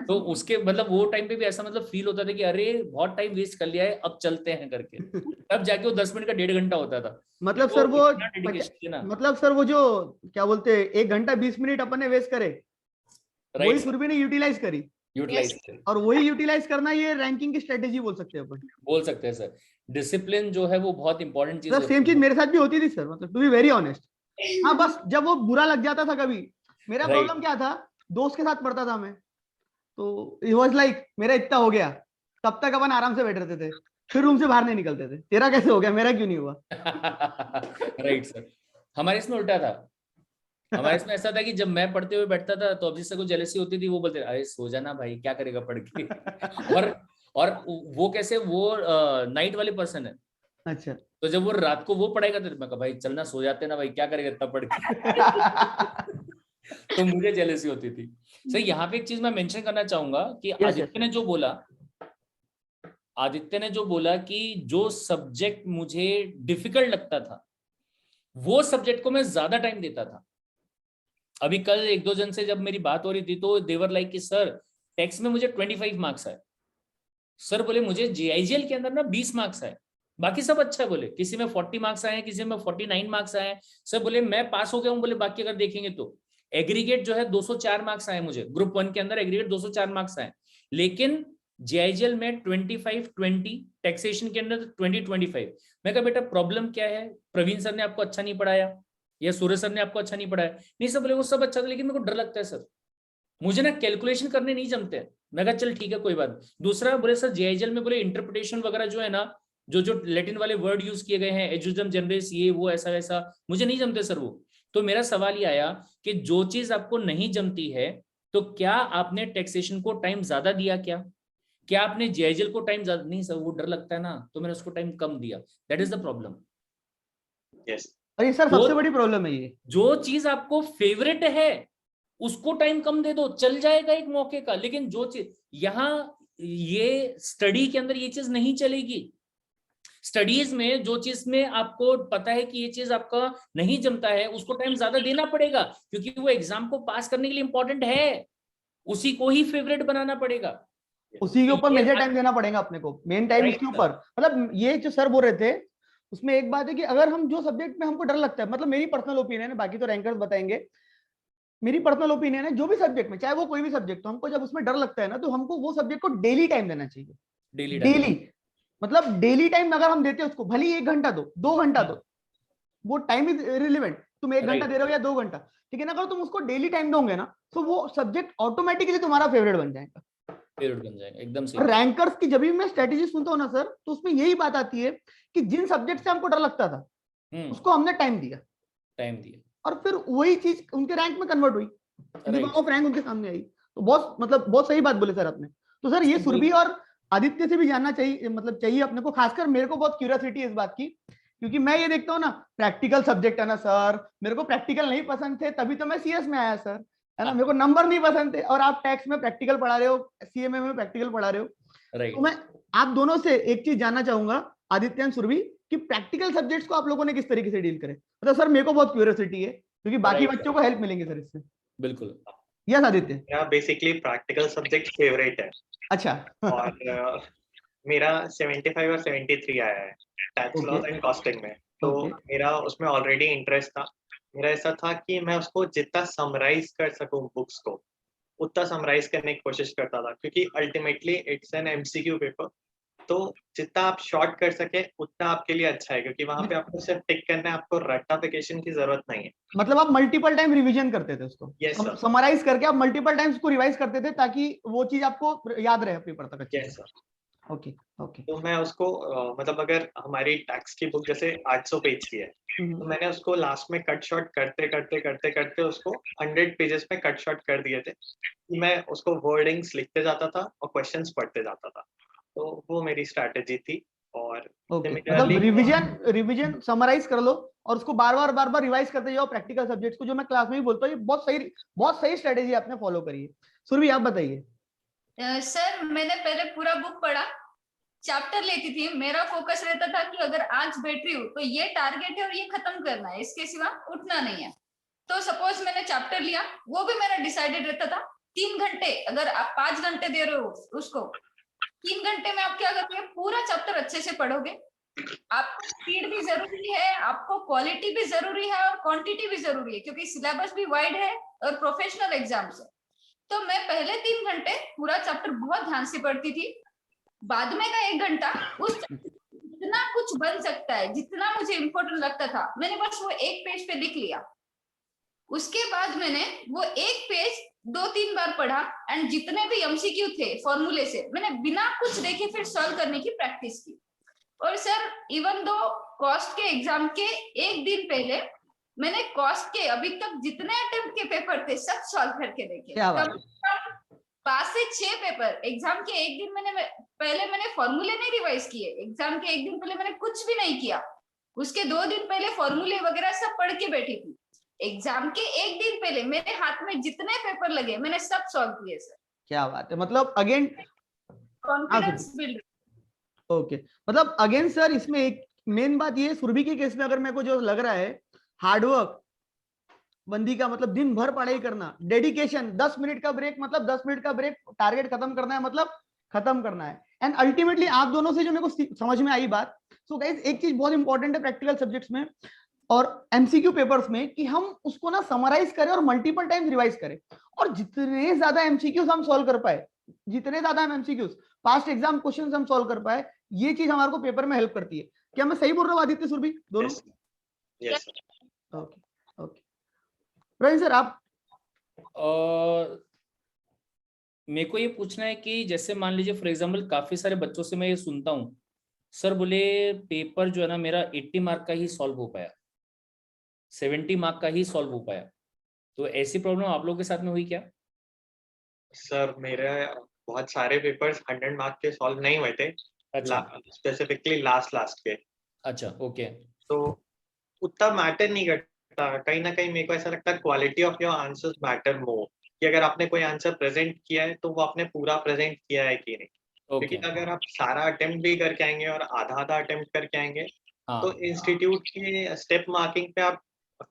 तो उसके मतलब वो टाइम पे भी ऐसा मतलब फील होता था कि अरे बहुत टाइम वेस्ट कर लिया है, अब चलते हैं करके। तब जाके वो 10 मिनट का 1.5 घंटा होता था। मतलब तो सर वो इतना डेडिकेशन है ना। मतलब सर वो जो क्या बोलते हैं 1 घंटा 20 मिनट अपन ने वेस्ट करे, वही राइट, सुरभि ने यूटिलाइज करी, यूटिलाइज और वही यूटिलाइज करना ये रैंकिंग की स्ट्रेटेजी बोल सकते हैं अपन। बोल सकते हैं सर। डिसिप्लिन जो है वो बहुत इंपॉर्टेंट चीज सर सेम होती चीज है। मेरे साथ भी होती थी सर, मतलब टू बी वेरी ऑनेस्ट। हाँ, बस जब वो बुरा लग जाता था कभी, मेरा राइट। प्रॉब्लम क्या था, दोस्त के साथ पढ़ता था मैं, तो इट वाज लाइक मेरा इतना हो गया, तब तक अपन आराम से बैठ रहते थे, फिर रूम से बाहर नहीं निकलते थे, तेरा कैसे हो गया, मेरा क्यों नहीं हुआ। Right sir. हमारे इसमें उल्टा था। हमारे इसमें ऐसा था कि जब मैं पढ़ते हुए बैठता था तो अभिजीत सर को जेलसी होती थी, वो बोलते अरे सो जाना भाई, क्या करेगा पढ़ के। और वो कैसे, वो नाइट वाले पर्सन है, अच्छा। तो जब वो रात को वो पढ़ाई करते थे मैं कहा भाई चलना सो जाते ना भाई, क्या करेगा इतना पढ़ के। तो मुझे जेलसी होती थी। सर यहाँ पे एक चीज मैं मेंशन करना चाहूंगा कि आदित्य ने जो बोला कि जो सब्जेक्ट मुझे डिफिकल्ट लगता था वो सब्जेक्ट को मैं ज्यादा टाइम देता था। अभी कल 1-2 जन से जब मेरी बात हो रही थी तो देवर लाइक कि सर टेक्स्ट में मुझे 25 मार्क्स आए, सर बोले मुझे जीआईजीएल के अंदर ना 20 मार्क्स आए, बाकी सब अच्छा है। बोले किसी में 40 मार्क्स आए, किसी में 49 मार्क्स आए। सर बोले मैं पास हो गया हूं, बोले बाकी अगर देखेंगे तो एग्रीगेट जो है 204 मार्क्स आए मुझे, ग्रुप 1 के अंदर एग्रीगेट 204 मार्क्स आए। लेकिन जीआईजीएल में 25-20, टैक्सेशन के अंदर 20-25। मैं कहा बेटा प्रॉब्लम क्या है, प्रवीण सर ने आपको अच्छा नहीं पढ़ाया या सूरज सर ने आपको अच्छा नहीं पढ़ाया? नहीं सर बोले वो सब अच्छा था लेकिन मेरे को डर लगता है सर, मुझे ना कैलकुलेशन करने नहीं जमते। मैं कहा चल ठीक है कोई बात। दूसरा बोले सर जीआईजीएल में बोले इंटरप्रिटेशन वगैरह जो है ना, जो लैटिन वाले वर्ड यूज किए गए हैं, एजुजम जनरेस, ये वो ऐसा वैसा, मुझे नहीं जमते सर वो। तो मेरा सवाल ये आया कि जो चीज आपको नहीं जमती है तो क्या आपने टैक्सेशन को टाइम ज्यादा दिया, क्या आपने जीआईजीएल को टाइम ज्यादा? नहीं सर वो डर लगता है ना तो मैंने उसको टाइम कम दिया। That is the problem. Yes. अरे सर सबसे बड़ी प्रॉब्लम है ये, जो चीज आपको फेवरेट है उसको टाइम कम दे दो, चल जाएगा एक मौके का। लेकिन जो चीज यहाँ ये स्टडी के अंदर ये चीज नहीं चलेगी। स्टडीज में जो चीज में आपको पता है कि ये चीज आपका नहीं जमता है उसको टाइम ज्यादा देना पड़ेगा, क्योंकि वो एग्जाम को पास करने के लिए इंपॉर्टेंट है, उसी को ही फेवरेट बनाना पड़ेगा। उसी के ऊपर मेजर टाइम देना पड़ेगा अपने को, मेन टाइम Right, उसके ऊपर। मतलब ये जो सर बोल रहे थे उसमें एक बात है कि अगर हम जो सब्जेक्ट में हमको डर लगता है, मतलब मेरी पर्सनल ओपिनियन है, बाकी तो रैंकर्स बताएंगे, मेरी पर्सनल ओपिनियन है जो भी सब्जेक्ट में, चाहे वो कोई भी सब्जेक्ट हो, हमको जब उसमें डर लगता है ना तो हमको वो सब्जेक्ट को डेली टाइम देना चाहिए। डेली मतलब डेली टाइम अगर हम देते हैं उसको, भले ही 1 घंटा दो, 2 घंटा दो, वो टाइम इज इररिलेवेंट, तुम 1 घंटा दे रहे हो या 2 घंटा, लेकिन अगर तुम उसको डेली टाइम दोगे ना तो वो सब्जेक्ट ऑटोमेटिकली तुम्हारा फेवरेट बन जाएगा, फेवरेट बन जाएगा। एकदम सही। और रैंकर्स की जब भी मैं स्ट्रेटेजी सुनता हूँ ना सर, तो उसमें यही बात आती है कि जिन सब्जेक्ट से हमको डर लगता था उसको हमने टाइम दिया, और फिर वही चीज उनके रैंक में कन्वर्ट हुई, दिमाग ऑफ रैंक उनके सामने आई। तो बहुत मतलब बहुत सही बात बोले सर आपने। तो सर ये सुरभि और आदित्य से भी जानना चाहिए, मतलब चाहिए अपने को, खासकर मेरे को बहुत क्यूरियोसिटी है इस बात की, क्योंकि मैं ये देखता हूँ ना प्रैक्टिकल सब्जेक्ट है ना सर, मेरे को प्रैक्टिकल नहीं पसंद थे तभी तो मैं सीएस में आया सर, है ना, मेरे को नंबर नहीं पसंद थे, और आप टैक्स में प्रैक्टिकल पढ़ा रहे हो, सीएमए में प्रैक्टिकल पढ़ा रहे हो। राइट। तो मैं आप दोनों से एक चीज जानना चाहूंगा, आदित्य एंड सुरभि, कि प्रैक्टिकल सब्जेक्ट्स को आप लोगों ने किस तरीके से डील करे। मतलब सर मेरे को बहुत क्यूरियोसिटी है, क्योंकि बाकी Right, बच्चों को हेल्प मिलेंगे सर इससे। बिल्कुल। यस आदित्य। मेरा बेसिकली प्रैक्टिकल सब्जेक्ट फेवरेट है अच्छा। और मेरा 75 और 73 आया है टैक्स लॉज एंड कॉस्टिंग में। तो ओके। मेरा उसमें ऑलरेडी इंटरेस्ट था। मेरा ऐसा था कि मैं उसको जितना समराइज कर सकूं बुक्स को, उतना समराइज करने की कोशिश करता था, क्योंकि ultimately it's an MCQ paper. तो जितना आप शॉर्ट कर सके उतना आपके लिए अच्छा है, क्योंकि वहां पे आपको सिर्फ टिक करना है, आपको रट्टाफिकेशन की जरूरत नहीं है। मतलब आप मल्टीपल टाइम रिवीजन करते थे उसको, Yes, sir. समराइज करके आप मल्टीपल टाइम्स को रिवाइज करते थे, ताकि वो चीज आपको याद रहे पेपर तक अच्छे यस से। सर। Okay okay. तो मैं उसको मतलब अगर हमारी टैक्स की बुक जैसे 800 पेज की है, तो मैंने उसको लास्ट में कट शॉर्ट करते करते करते करते उसको 100 पेजेस में कट शॉर्ट कर दिए थे। मैं उसको वर्डिंग्स लिखते जाता था और क्वेश्चंस पढ़ते जाता था। तो वो मेरी स्ट्रैटेजी थी। और ओके, मतलब similarly- रिवीजन समराइज कर लो और उसको बार बार रिवाइज करते जाओ प्रैक्टिकल सब्जेक्ट्स को, जो मैं क्लास में भी बोलता हूँ। ये बहुत सही स्ट्रेटेजी आपने फॉलो करी है। सुरभि आप बताइए। सर मैंने पहले पूरा बुक पढ़ा, चैप्टर लेती थी। मेरा फोकस रहता था कि अगर आज बैठ रही हूँ तो ये टारगेट है और ये खत्म करना है, इसके सिवा उठना नहीं है। तो सपोज मैंने चैप्टर लिया, वो भी मेरा डिसाइडेड रहता था 3 घंटे। अगर आप 5 घंटे दे रहे हो उसको, 3 घंटे में आप क्या करोगे, पूरा चैप्टर अच्छे से पढ़ोगे। आपको स्पीड भी जरूरी है, आपको क्वालिटी भी जरूरी है और क्वांटिटी भी जरूरी है, क्योंकि सिलेबस भी वाइड है और प्रोफेशनल एग्जाम्स है। तो मैं पहले 3 घंटे पूरा चैप्टर बहुत ध्यान से पढ़ती थी। बाद में का 1 घंटा उस जितना कुछ बन सकता है, जितना मुझे इम्पोर्टेंट लगता था, मैंने बस वो एक पेज पे लिख लिया। उसके बाद मैंने वो एक पेज 2-3 बार पढ़ा एंड जितने भी एमसीक्यू थे फॉर्मूले से मैंने बिना कुछ देखे फिर सॉल्व करने की प्रैक्टिस की। और सर इवन दो कॉस्ट के एग्जाम के 1 दिन पहले मैंने कॉस्ट के अभी तक जितने अटेम्प्ट के पेपर थे सब सॉल्व करके देखे। क्या बात है। 5 से 6 पेपर एग्जाम के 1 दिन मैंने फॉर्मूले नहीं रिवाइज किए। एग्जाम के 1 दिन पहले मैंने कुछ भी नहीं किया। उसके 2 दिन पहले फॉर्मूले वगैरह सब पढ़ के बैठी थी। एग्जाम के 1 दिन पहले मेरे हाथ में जितने पेपर लगे मैंने सब सॉल्व किए सर। क्या बात है। मतलब अगेन कॉन्फिडेंस बिल्ड। ओके, मतलब अगेन सर इसमें एक मेन बात ये, सुरभि के केस में अगर मेरे को जो लग रहा है, हार्डवर्क बंदी का मतलब दिन भर पढ़ाई करना, डेडिकेशन, 10 मिनट का ब्रेक मतलब 10 मिनट का ब्रेक, टारगेट खत्म करना है मतलब खत्म करना है। एंड अल्टीमेटली आप दोनों से जो मेरे को समझ में आई बात, सो गाइस एक चीज बहुत इंपॉर्टेंट है प्रैक्टिकल सब्जेक्ट्स में और एमसीक्यू पेपर्स में, कि हम उसको ना समराइज करें और मल्टीपल टाइम्स रिवाइज करें। और जितने ज्यादा एमसीक्यूज हम सॉल्व कर पाए, जितने ज्यादा हम एमसीक्यूज पास्ट एग्जाम क्वेश्चंस हम सॉल्व कर पाए, ये चीज हमारे को पेपर में हेल्प करती है। क्या मैं सही बोल रहा हूँ आदित्य सुरभि दोनों? Yes okay okay. Praveen sir आप? मेरे को ये पूछना है कि जैसे मान लीजिए फॉर एग्जांपल काफी सारे बच्चों से मैं ये सुनता हूँ, सर बोले पेपर जो है ना मेरा 80 मार्क का ही सॉल्व हो पाया, 70 मार्क का ही सॉल्व हो पाया। तो ऐसी प्रॉब्लम आप लोगों के साथ में हुई क्या? सर मेरे बहुत सारे पेपर्स 100 मार्क के सॉल्व नहीं हुए थे। अच्छा स्पेसिफिकली लास्ट के। अच्छा ओके। तो उतना मैटर नहीं करता। कहीं ना कहीं मेरे को ऐसा लगता है quality of your answers matter more, कि अगर आपने कोई आंसर प्रेजेंट किया है तो वो आपने पूरा प्रेजेंट किया है कि नहीं। क्योंकि अगर आप सारा अटेम्प्ट भी करके आएंगे और आधा अटेम्प्ट करके आएंगे, तो इंस्टीट्यूट की स्टेप मार्किंग पे आप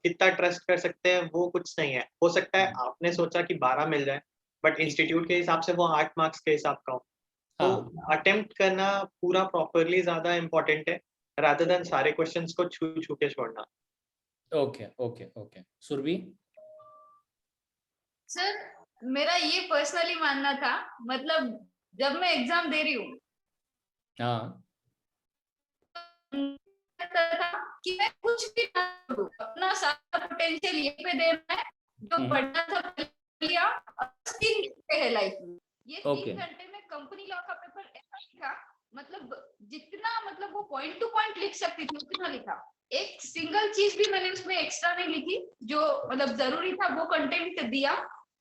कितना ट्रस्ट कर सकते हैं वो कुछ नहीं है। हो सकता है आपने सोचा कि 12 मिल जाए, बट इंस्टीट्यूट के हिसाब से वो 8 मार्क्स के हिसाब का हो। तो अटेम्प्ट करना पूरा प्रॉपरली ज्यादा इम्पोर्टेंट है, रादर देन सारे क्वेश्चंस को छू के छोड़ना। Okay okay okay. Surabhi? Sir मेरा ये पर्सनली मानना था, मतलब जब मैं एग्जाम दे रही हूँ कि मैं कुछ भी ना करूं, अपना सारा पोटेंशियल ये पे देना है, जो पढ़ना था लिया। 3 घंटे है लाइफ में, ये 3 घंटे में कंपनी लॉ का पेपर ऐसा लिखा, मतलब जितना मतलब वो पॉइंट टू पॉइंट लिख सकती थी उतना लिखा। एक सिंगल चीज भी मैंने उसमें एक्स्ट्रा नहीं लिखी, जो मतलब जरूरी था वो कंटेंट दिया।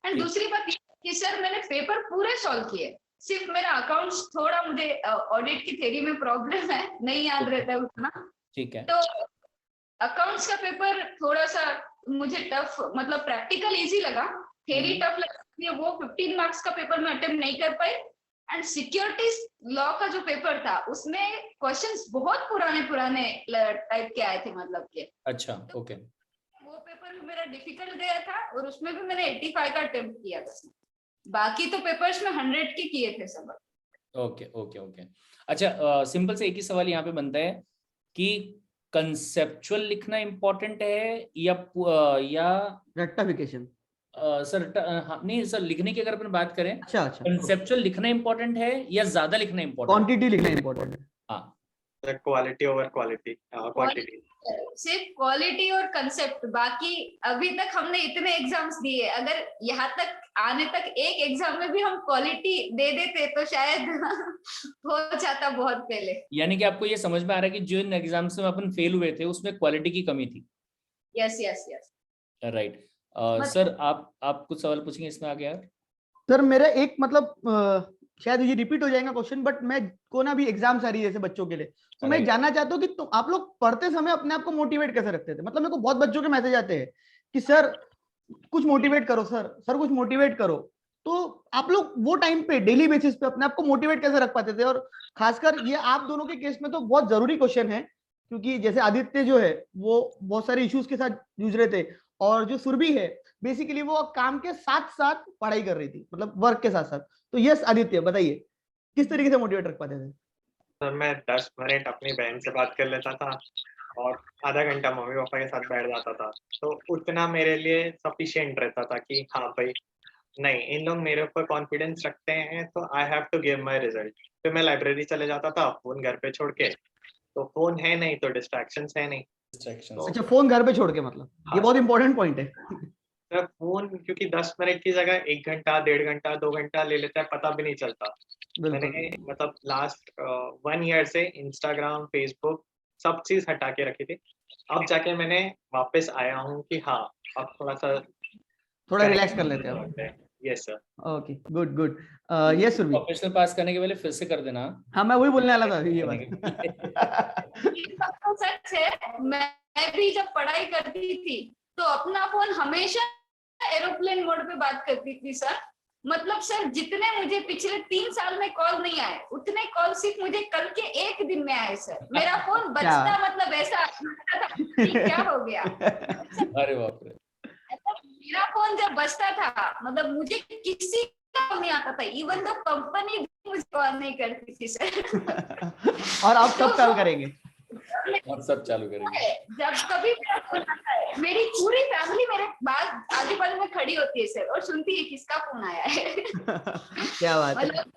एंड दूसरी बात कि सर मैंने पेपर पूरे सॉल्व किए। सिर्फ मेरा अकाउंट्स थोड़ा मुझे ऑडिट की थ्योरी में प्रॉब्लम है, नहीं याद रहता है उतना। ठीक है। तो अकाउंट्स का पेपर थोड़ा सा मुझे टफ, मतलब प्रैक्टिकल इजी लगा, थ्योरी टफ लगा, वो 15 मार्क्स का पेपर में अटेम्प्ट नहीं कर पाई। एंड सिक्योरिटीज लॉ का जो पेपर था उसमें क्वेश्चंस बहुत पुराने टाइप के आए थे, मतलब के। अच्छा, ओके। वो पेपर भी मेरा डिफिकल्ट गया था और उसमें भी मैंने 85 का अटेम्प्ट किया था। बाकी तो पेपर्स में 100 के किए थे सब। Okay okay okay. अच्छा, सिंपल से एक ही सवाल यहाँ पे बनता है कि कंसेप्चुअल लिखना इम्पोर्टेंट है या रेक्टिफिकेशन। सर हाँ, नहीं सर, लिखने की अगर अपन बात करें, अच्छा अच्छा, कंसेप्चुअल लिखना इम्पोर्टेंट है या ज्यादा लिखना इम्पोर्टेंट? क्वांटिटी लिखना इम्पोर्टेंट है। हाँ, क्वालिटी ओवर क्वांटिटी। सिर्फ क्वालिटी और कंसेप्ट। बाकी अभी तक हमने इतने एग्जाम्स दिए, अगर यहाँ तक आने तक एक एग्जाम में भी हम क्वालिटी दे देते तो शायद हो जाता बहुत पहले। यानी कि आपको ये समझ में आ रहा है कि जिन एग्जाम्स में अपन फेल हुए थे उसमें क्वालिटी की कमी थी। Yes yes yes, right. Sir आप कुछ सवाल पूछेंगे इसमें आगे यार? सर मेरा एक मतलब शायद ये रिपीट हो जाएगा क्वेश्चन, बट मैं को ना भी एग्जाम्स आ रही है जैसे बच्चों के लिए, तो मैं जानना चाहता हूँ कि तो आप लोग पढ़ते समय अपने आप को मोटिवेट कैसे रखते थे? मतलब मेरे को बहुत बच्चों के मैसेज आते हैं कि सर कुछ मोटिवेट करो, सर कुछ मोटिवेट करो। तो आप लोग वो टाइम पे डेली बेसिस पे अपने आप को मोटिवेट कैसे रख पाते थे? और खासकर ये आप दोनों के केस में तो बहुत जरूरी क्वेश्चन है, क्योंकि जैसे आदित्य जो है वो बहुत सारे इश्यूज के साथ जूझ रहे थे, और जो सुरभि है बेसिकली वो काम के साथ साथ पढ़ाई कर रही थी, मतलब वर्क के साथ साथ। तो यस आदित्य, बताइए किस तरीके से मोटिवेट रख पाते थे? सर मैं 10 मिनट अपनी बहन से बात कर लेता था और आधा घंटा मम्मी पापा के साथ बैठ जाता था, तो उतना मेरे लिए सफिशिएंट रहता था कि हाँ भाई नहीं, इन लोग मेरे ऊपर कॉन्फिडेंस रखते हैं तो I have to give my result. फिर मैं लाइब्रेरी चले जाता था फोन घर पे छोड़ के, तो फोन है नहीं तो डिस्ट्रैक्शंस है नहीं। अच्छा, फोन घर पे छोड़ के, मतलब ये बहुत इंपॉर्टेंट पॉइंट है। सर फोन क्योंकि 10 मिनट की जगह 1 घंटा 1.5 घंटा 2 घंटा ले लेता है, पता भी नहीं चलता। मैंने बिल्कुल। मतलब लास्ट 1 ईयर से इंस्टाग्राम फेसबुक सब चीज हटा के रखी थी। अब जाके मैंने वापस आया हूँ कि हाँ अब थोड़ा रिलैक्स कर लेते हैं। Yes sir. Okay, good good. Yes Surabhi. Professional pass करने के पहले फिर से कर देना। हाँ, मैं वही बोलने वाला था ये बात। ये बात तो सच है। मैं भी जब पढ़ाई करती थी तो अपना फोन हमेशा एरोप्लेन मोड पे बात करती थी सर। मतलब सर जितने मुझे पिछले 3 साल में कॉल नहीं आए, उतने कॉल सिर्फ मुझे कल के एक दिन में आए सर। मेरा फोन बजता मतलब ऐसा लगता था कि क्या हो गया। अरे बाप रे। मेरा फोन जब बजता था मतलब मुझे किसी का नहीं आता था, इवन तो कंपनी मुझे कॉल नहीं करती थी सर। और आप कब कॉल करेंगे? और सब चालू करेंगे। जब कभी मेरा फोन आता है मेरी पूरी फैमिली मेरे बाद आजू बाजू में खड़ी होती है सर और सुनती है किसका फोन आया है। क्या बात है। मतलब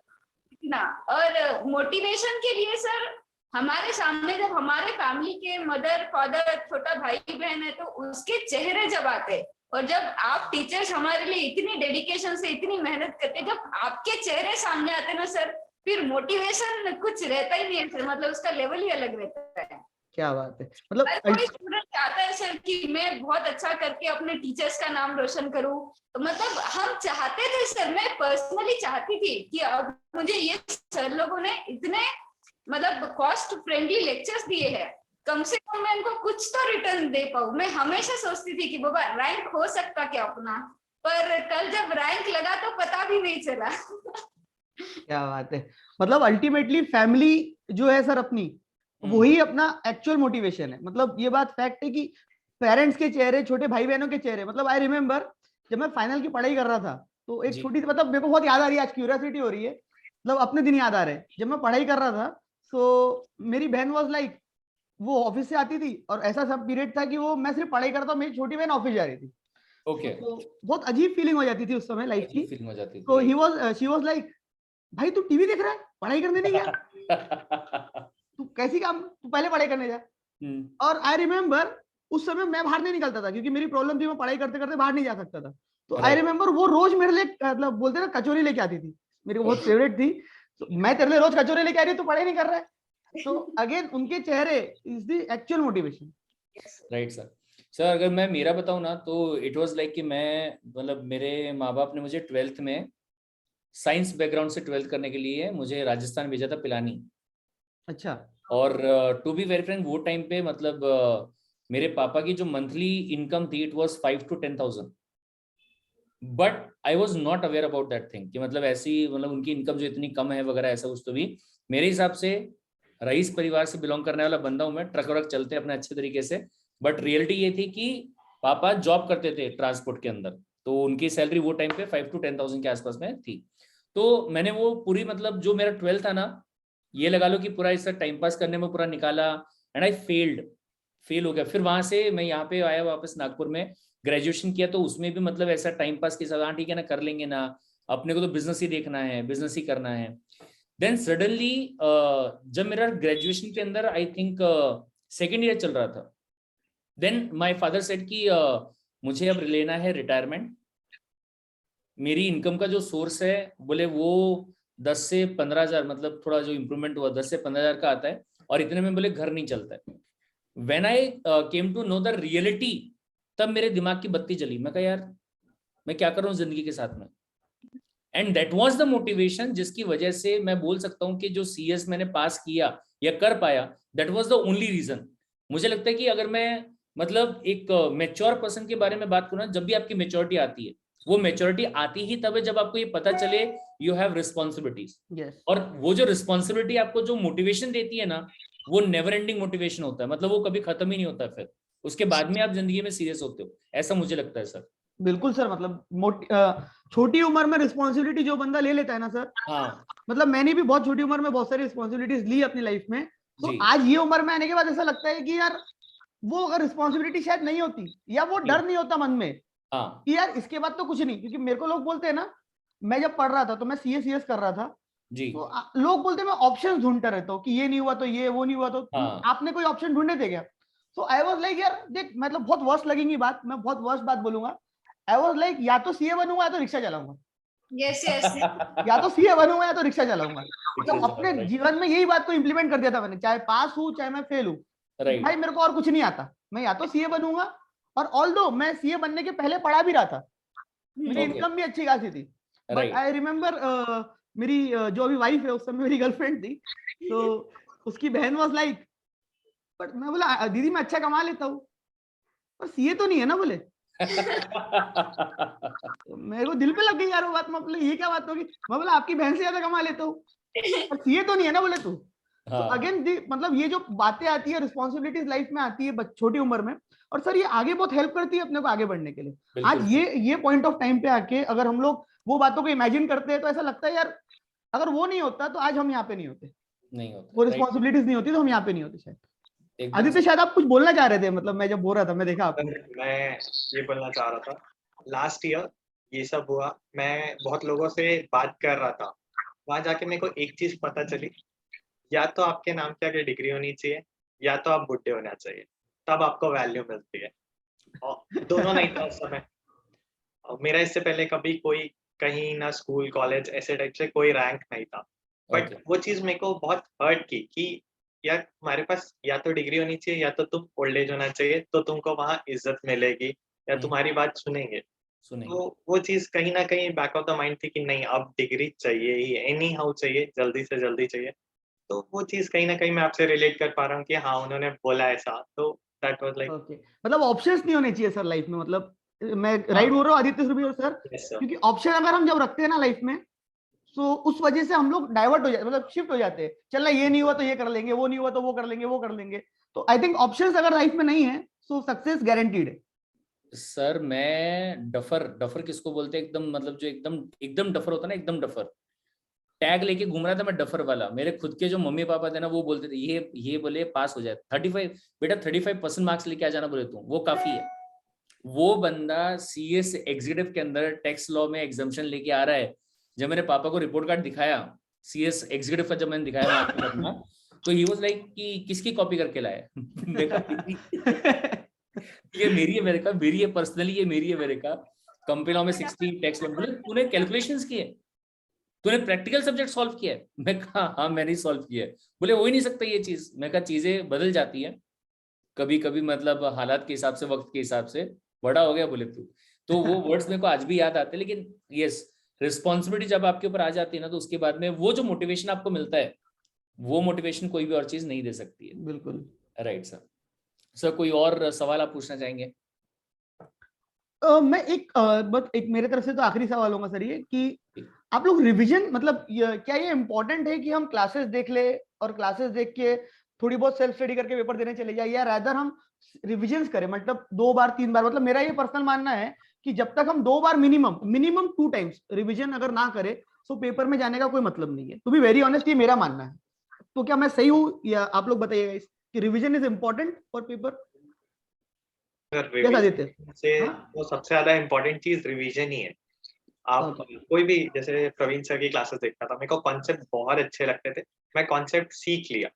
ना, और मोटिवेशन के लिए सर हमारे सामने जब हमारे फैमिली के मदर फादर छोटा भाई बहन है तो उसके चेहरे जब आते, और जब आप टीचर्स हमारे लिए इतनी डेडिकेशन से इतनी मेहनत करते, जब आपके चेहरे सामने आते ना सर, फिर मोटिवेशन कुछ रहता ही नहीं है सर। मतलब उसका लेवल ही अलग रहता है। क्या बात है। मतलब कोई स्टूडेंट चाहता है सर कि मैं बहुत अच्छा करके अपने टीचर्स का नाम रोशन करूं, तो मतलब हम चाहते थे सर, मैं पर्सनली चाहती थी कि अब मुझे ये सर लोगों ने इतने मतलब कॉस्ट फ्रेंडली लेक्चर्स दिए हैं, कम से कम मैं इनको कुछ तो रिटर्न दे पाऊं। मैं हमेशा सोचती थी कि बाबा रैंक हो सकता क्या अपना, पर कल जब रैंक लगा तो पता भी नहीं चला। क्या बात है। मतलब अल्टीमेटली फैमिली जो है सर अपनी, वही अपना एक्चुअल मोटिवेशन है। मतलब ये बात फैक्ट है कि पेरेंट्स के चेहरे, छोटे भाई बहनों के चेहरे, मतलब आई रिमेम्बर जब मैं फाइनल की पढ़ाई कर रहा था तो एक छोटी सी, मतलब मेरे को बहुत याद आ रही है, आज क्यूरियोसिटी हो रही है, मतलब अपने दिन याद आ रहे हैं। जब मैं पढ़ाई कर रहा था तो मेरी बहन वाज लाइक, वो ऑफिस से आती थी और ऐसा सब पीरियड था कि वो, मैं सिर्फ पढ़ाई करता, मेरी छोटी बहन ऑफिस जा रही थी। ओके। तो बहुत अजीब फीलिंग हो जाती थी उस समय लाइफ की। फीलिंग हो जाती थी। तो शी वाज लाइक, भाई तू टीवी देख रहा है, पढ़ाई करने नहीं गया? तू कैसी काम, तू पहले पढ़ाई करने जा। और आई रिमेम्बर उस समय मैं बाहर नहीं निकलता था क्योंकि मेरी प्रॉब्लम थी, मैं पढ़ाई करते करते बाहर नहीं जा सकता था। तो आई रिमेम्बर वो रोज मेरे लिए, मतलब बोलते ना, कचौरी लेके आती थी, मेरी बहुत फेवरेट थी। तो मैं तेरे लिए रोज कचौरी लेके आ रही हूँ, तू पढ़ाई नहीं कर रहा है। तो अगेन उनके चेहरे is the actual motivation. Right sir. Sir अगर मैं मेरा बताऊं ना तो इट वाज लाइक कि मैं, मतलब मेरे माँ बाप ने मुझे 12th में साइंस बैकग्राउंड से 12th करने के लिए मुझे राजस्थान भेजा था, पिलानी। अच्छा। और टू बी वेरी फ्रैंक वो टाइम पे मतलब मेरे पापा की जो मंथली इनकम थी it was 5 to 10,000। But I was not aware about that thing कि मतलब ऐसी मतलब उनकी इनकम जो इतनी कम है वगैरह ऐसा कुछ। तो भी मेरे हिसाब से रईस परिवार से बिलोंग करने वाला बंदा हूं मैं, ट्रक व्रक चलते अपने अच्छे तरीके से, बट रियलिटी ये थी कि पापा जॉब करते थे ट्रांसपोर्ट के अंदर, तो उनकी सैलरी वो टाइम पे 5 to 10,000 के आसपास में थी। तो मैंने वो पूरी मतलब जो मेरा 12th था ना, ये लगा लो कि पूरा इसका टाइम पास करने में पूरा निकाला, एंड आई फेल हो गया। फिर वहां से मैं यहाँ पे आया वापस नागपुर में, ग्रेजुएशन किया, तो उसमें भी मतलब ऐसा टाइम पास के साथ, हाँ ठीक है ना कर लेंगे ना, अपने को तो बिजनेस ही देखना है, बिजनेस ही करना है। देन सडनली जब मेरा ग्रेजुएशन के अंदर आई थिंक सेकेंड ईयर चल रहा था, देन माय फादर सेड कि मुझे अब लेना है रिटायरमेंट, मेरी इनकम का जो सोर्स है बोले वो 10 से 15,000 मतलब थोड़ा जो इम्प्रूवमेंट हुआ 10 से 15,000 का आता है, और इतने में बोले घर नहीं चलता है। When I came to know the reality, तब मेरे दिमाग की बत्ती जली। मैं कहा यार मैं क्या कर रहा हूँ जिंदगी के साथ में, and that was the motivation जिसकी वजह से मैं बोल सकता हूँ कि जो सीएस मैंने पास किया या कर पाया, that was the only reason. मुझे लगता है कि अगर मैं मतलब एक मैच्योर पर्सन के बारे में बात करूँ ना, जब भी आपकी मैच्योरिटी आती है, वो मैच्योरिटी आती ही तब है जब आपको ये पता चले यू हैव रिस्पॉन्सिबिलिटीज। Yes. और वो जो रिस्पॉन्सिबिलिटी आपको जो मोटिवेशन देती है ना, वो नेवर एंडिंग मोटिवेशन होता है, मतलब वो कभी खत्म ही नहीं होता। फिर उसके बाद में आप जिंदगी में सीरियस होते हो, ऐसा मुझे लगता है सर। बिल्कुल सर, मतलब छोटी उम्र में रिस्पॉन्सिबिलिटी जो बंदा ले लेता है ना सर, हाँ मतलब मैंने भी बहुत छोटी उम्र में बहुत सारी रिस्पॉन्सिबिलिटीज ली अपनी लाइफ में, तो जी। आज ये उम्र में आने के बाद ऐसा लगता है कि यार वो अगर रिस्पॉन्सिबिलिटी शायद नहीं होती, या वो डर नहीं होता मन में हाँ कि यार इसके बाद तो कुछ नहीं। क्योंकि मेरे को लोग बोलते हैं ना, मैं जब पढ़ रहा था तो मैं सीएस कर रहा था, जी। तो लोग बोलते हैं मैं ऑप्शंस ढूंढता रहता हूँ कि ये नहीं हुआ तो ये, वो नहीं हुआ तो हाँ आपने कोई ऑप्शन ढूंढे थे क्या? तो आई वाज लाइक यार देख, मतलब बहुत वर्स्ट लगेंगी बात, मैं बहुत वर्स्ट बात बोलूंगा, आई वाज लाइक या तो सीए बनूंगा या तो रिक्शा चलाऊंगा, यस यस या तो सीए बनूंगा या तो रिक्शा चलाऊंगा। रिक्शा मतलब अपने चलाऊंगा, जीवन में यही बात को इंप्लीमेंट कर दिया था मैंने, चाहे पास हूं चाहे मैं फेल हूं, राइट भाई मेरे को और कुछ नहीं आता, मैं या तो सीए बनूंगा। और ऑल्दो मैं सीए बनने के पहले पढ़ा भी रहा था, मेरी ओके इनकम भी अच्छी खासी थी, बट राइट। आई रिमेम्बर मेरी जो अभी वाइफ है उस समय मेरी गर्लफ्रेंड थी, तो उसकी बहन वाज लाइक, बट मैं बोला दीदी मैं अच्छा कमा लेता हूँ पर सीए तो नहीं है ना बोले। तो मेरे को दिल पे लग गई यार वो बात, मैं बोला ये क्या बात होगी, मैं बोला आपकी बहन से ज्यादा कमा लेता हूँ पर सीए तो नहीं है ना बोले तू। तो हाँ अगेन मतलब ये जो बातें आती है, रिस्पॉन्सिबिलिटीज लाइफ में आती है छोटी उम्र में, और सर ये आगे बहुत हेल्प करती है अपने को आगे बढ़ने के लिए। बिल्कुल आज ये पॉइंट ऑफ टाइम पे आके अगर हम लोग वो बातों को इमेजिन करते हैं तो ऐसा लगता है यार अगर वो नहीं होता तो आज हम यहाँ पे नहीं होते, नहीं वो होता, राइट। रिस्पॉन्सिबिलिटीज नहीं होती तो हम यहाँ पे नहीं होते शायद। एकदम आदित्य शायद आप कुछ बोलना चाह रहे थे, मतलब मैं जब बोल रहा था मैं देखा आपको। मैं ये बोलना चाह रहा था, लास्ट ईयर ये सब हुआ, मैं बहुत लोगों से बात कर रहा था, वहां जाके मेरे को एक चीज पता चली, या तो आपके नाम की आगे डिग्री होनी चाहिए, या तो आप बुढ़े होना चाहिए, तब आपको वैल्यू मिलती है। और दोनों नहीं था उस समय। और मेरा इससे पहले कभी कोई कहीं ना स्कूल कॉलेज ऐसे टाइप से कोई रैंक नहीं था, बट ओके वो चीज मेरे को बहुत हर्ट की कि यार तुम्हारे पास या तो डिग्री होनी चाहिए, या तो तुम ओल्ड एज होना चाहिए, तो तुमको वहां इज्जत मिलेगी या तुम्हारी बात सुनेंगे। सुनेंगे। तो वो चीज कहीं ना कहीं बैक ऑफ द माइंड थी कि नहीं, अब डिग्री चाहिए ही, एनी हाउ चाहिए, जल्दी से जल्दी चाहिए। तो वो चीज कहीं ना कहीं मैं आपसे रिलेट कर पा रहा हूँ कि हाँ उन्होंने बोला ऐसा, तो दैट वाज लाइक ओके, मतलब ऑप्शंस नहीं होने चाहिए सर लाइफ में, मतलब मैं हाँ राइट बोल रहा हूँ आदित्य सर? Yes sir. क्योंकि ऑप्शन अगर हम जब रखते हैं ना लाइफ में, तो उस वजह से हम लोग डाइवर्ट हो जाते, मतलब शिफ्ट हो जाते हैं, चलना ये नहीं हुआ तो ये कर लेंगे, वो नहीं हुआ तो वो कर लेंगे, वो कर लेंगे। तो आई थिंक ऑप्शंस अगर लाइफ में नहीं है तो सक्सेस गारंटीड है। सर मैं डफर, डफर किसको बोलते हैं, एकदम मतलब जो एकदम एकदम डफर होता है ना, एकदम डफर, टैग लेके घूम रहा था मैं डफर वाला। मेरे खुद के जो मम्मी पापा थे ना वो बोलते थे ये बोले पास हो जाए 35, बेटा 35% मार्क्स लेके आ जाना बोले तू, वो काफी है। वो बंदा सीएस एग्जीक्यूटिव के अंदर टैक्स लॉ में एग्जाम्पशन लेके आ रहा है। जब मेरे पापा को रिपोर्ट कार्ड दिखाया सीएस एग्जीक्यूटिव का, जब मैंने दिखाया अपना, तो ही वाज लाइक कि किसकी कॉपी करके लाए मैं कहा ये मेरी है, मेरे का मेरी है पर्सनली, ये मेरी है मेरे का। कंपनी लॉ में 60, टैक्स लॉ में। बोले तूने कैलकुलेशंस किए, तूने प्रैक्टिकल सब्जेक्ट सॉल्व किया है? मैं कहा हाँ मैंने सॉल्व किया है। बोले हो ही नहीं सकता ये चीज। मैं कहा चीजें बदल जाती है कभी कभी, मतलब हालात के हिसाब से, वक्त के हिसाब से, बड़ा हो गया बोले तू। तो वो वर्ड्स मेरे को आज भी याद आते हैं। लेकिन यस, रिस्पॉन्सिबिलिटी जब आपके ऊपर आ जाती है ना, तो उसके बाद में वो जो मोटिवेशन आपको मिलता है, वो मोटिवेशन कोई भी और चीज नहीं दे सकती है। बिल्कुल। Right sir. सर कोई और सवाल आप पूछना चाहेंगे? मैं एक मेरे तरफ से तो आखिरी सवाल होगा सर, ये कि आप लोग रिवीजन मतलब क्या ये इम्पोर्टेंट है कि हम क्लासेस देख ले और क्लासेस देख के थोड़ी बहुत सेल्फ स्टडी करके पेपर देने चले जाए, या रादर हम रिविजन्स करें, मतलब 2 बार 3 बार? मतलब मेरा ये पर्सनल मानना है कि जब तक हम 2 बार मिनिमम 2 टाइम्स रिविजन अगर ना करें तो पेपर में जाने का कोई मतलब नहीं है। टू बी वेरी ऑनेस्ट, ये मेरा मानना है। तो क्या मैं सही हूँ, या आप लोग बताइएगा कि revision is important for paper? Revision से वो सबसे ज्यादा इम्पोर्टेंट चीज रिवीजन ही है। आप कोई भी, जैसे प्रवीण सर की क्लासेस देखता था, मेरे को कॉन्सेप्ट बहुत अच्छे लगते थे, मैं कॉन्सेप्ट सीख लिया,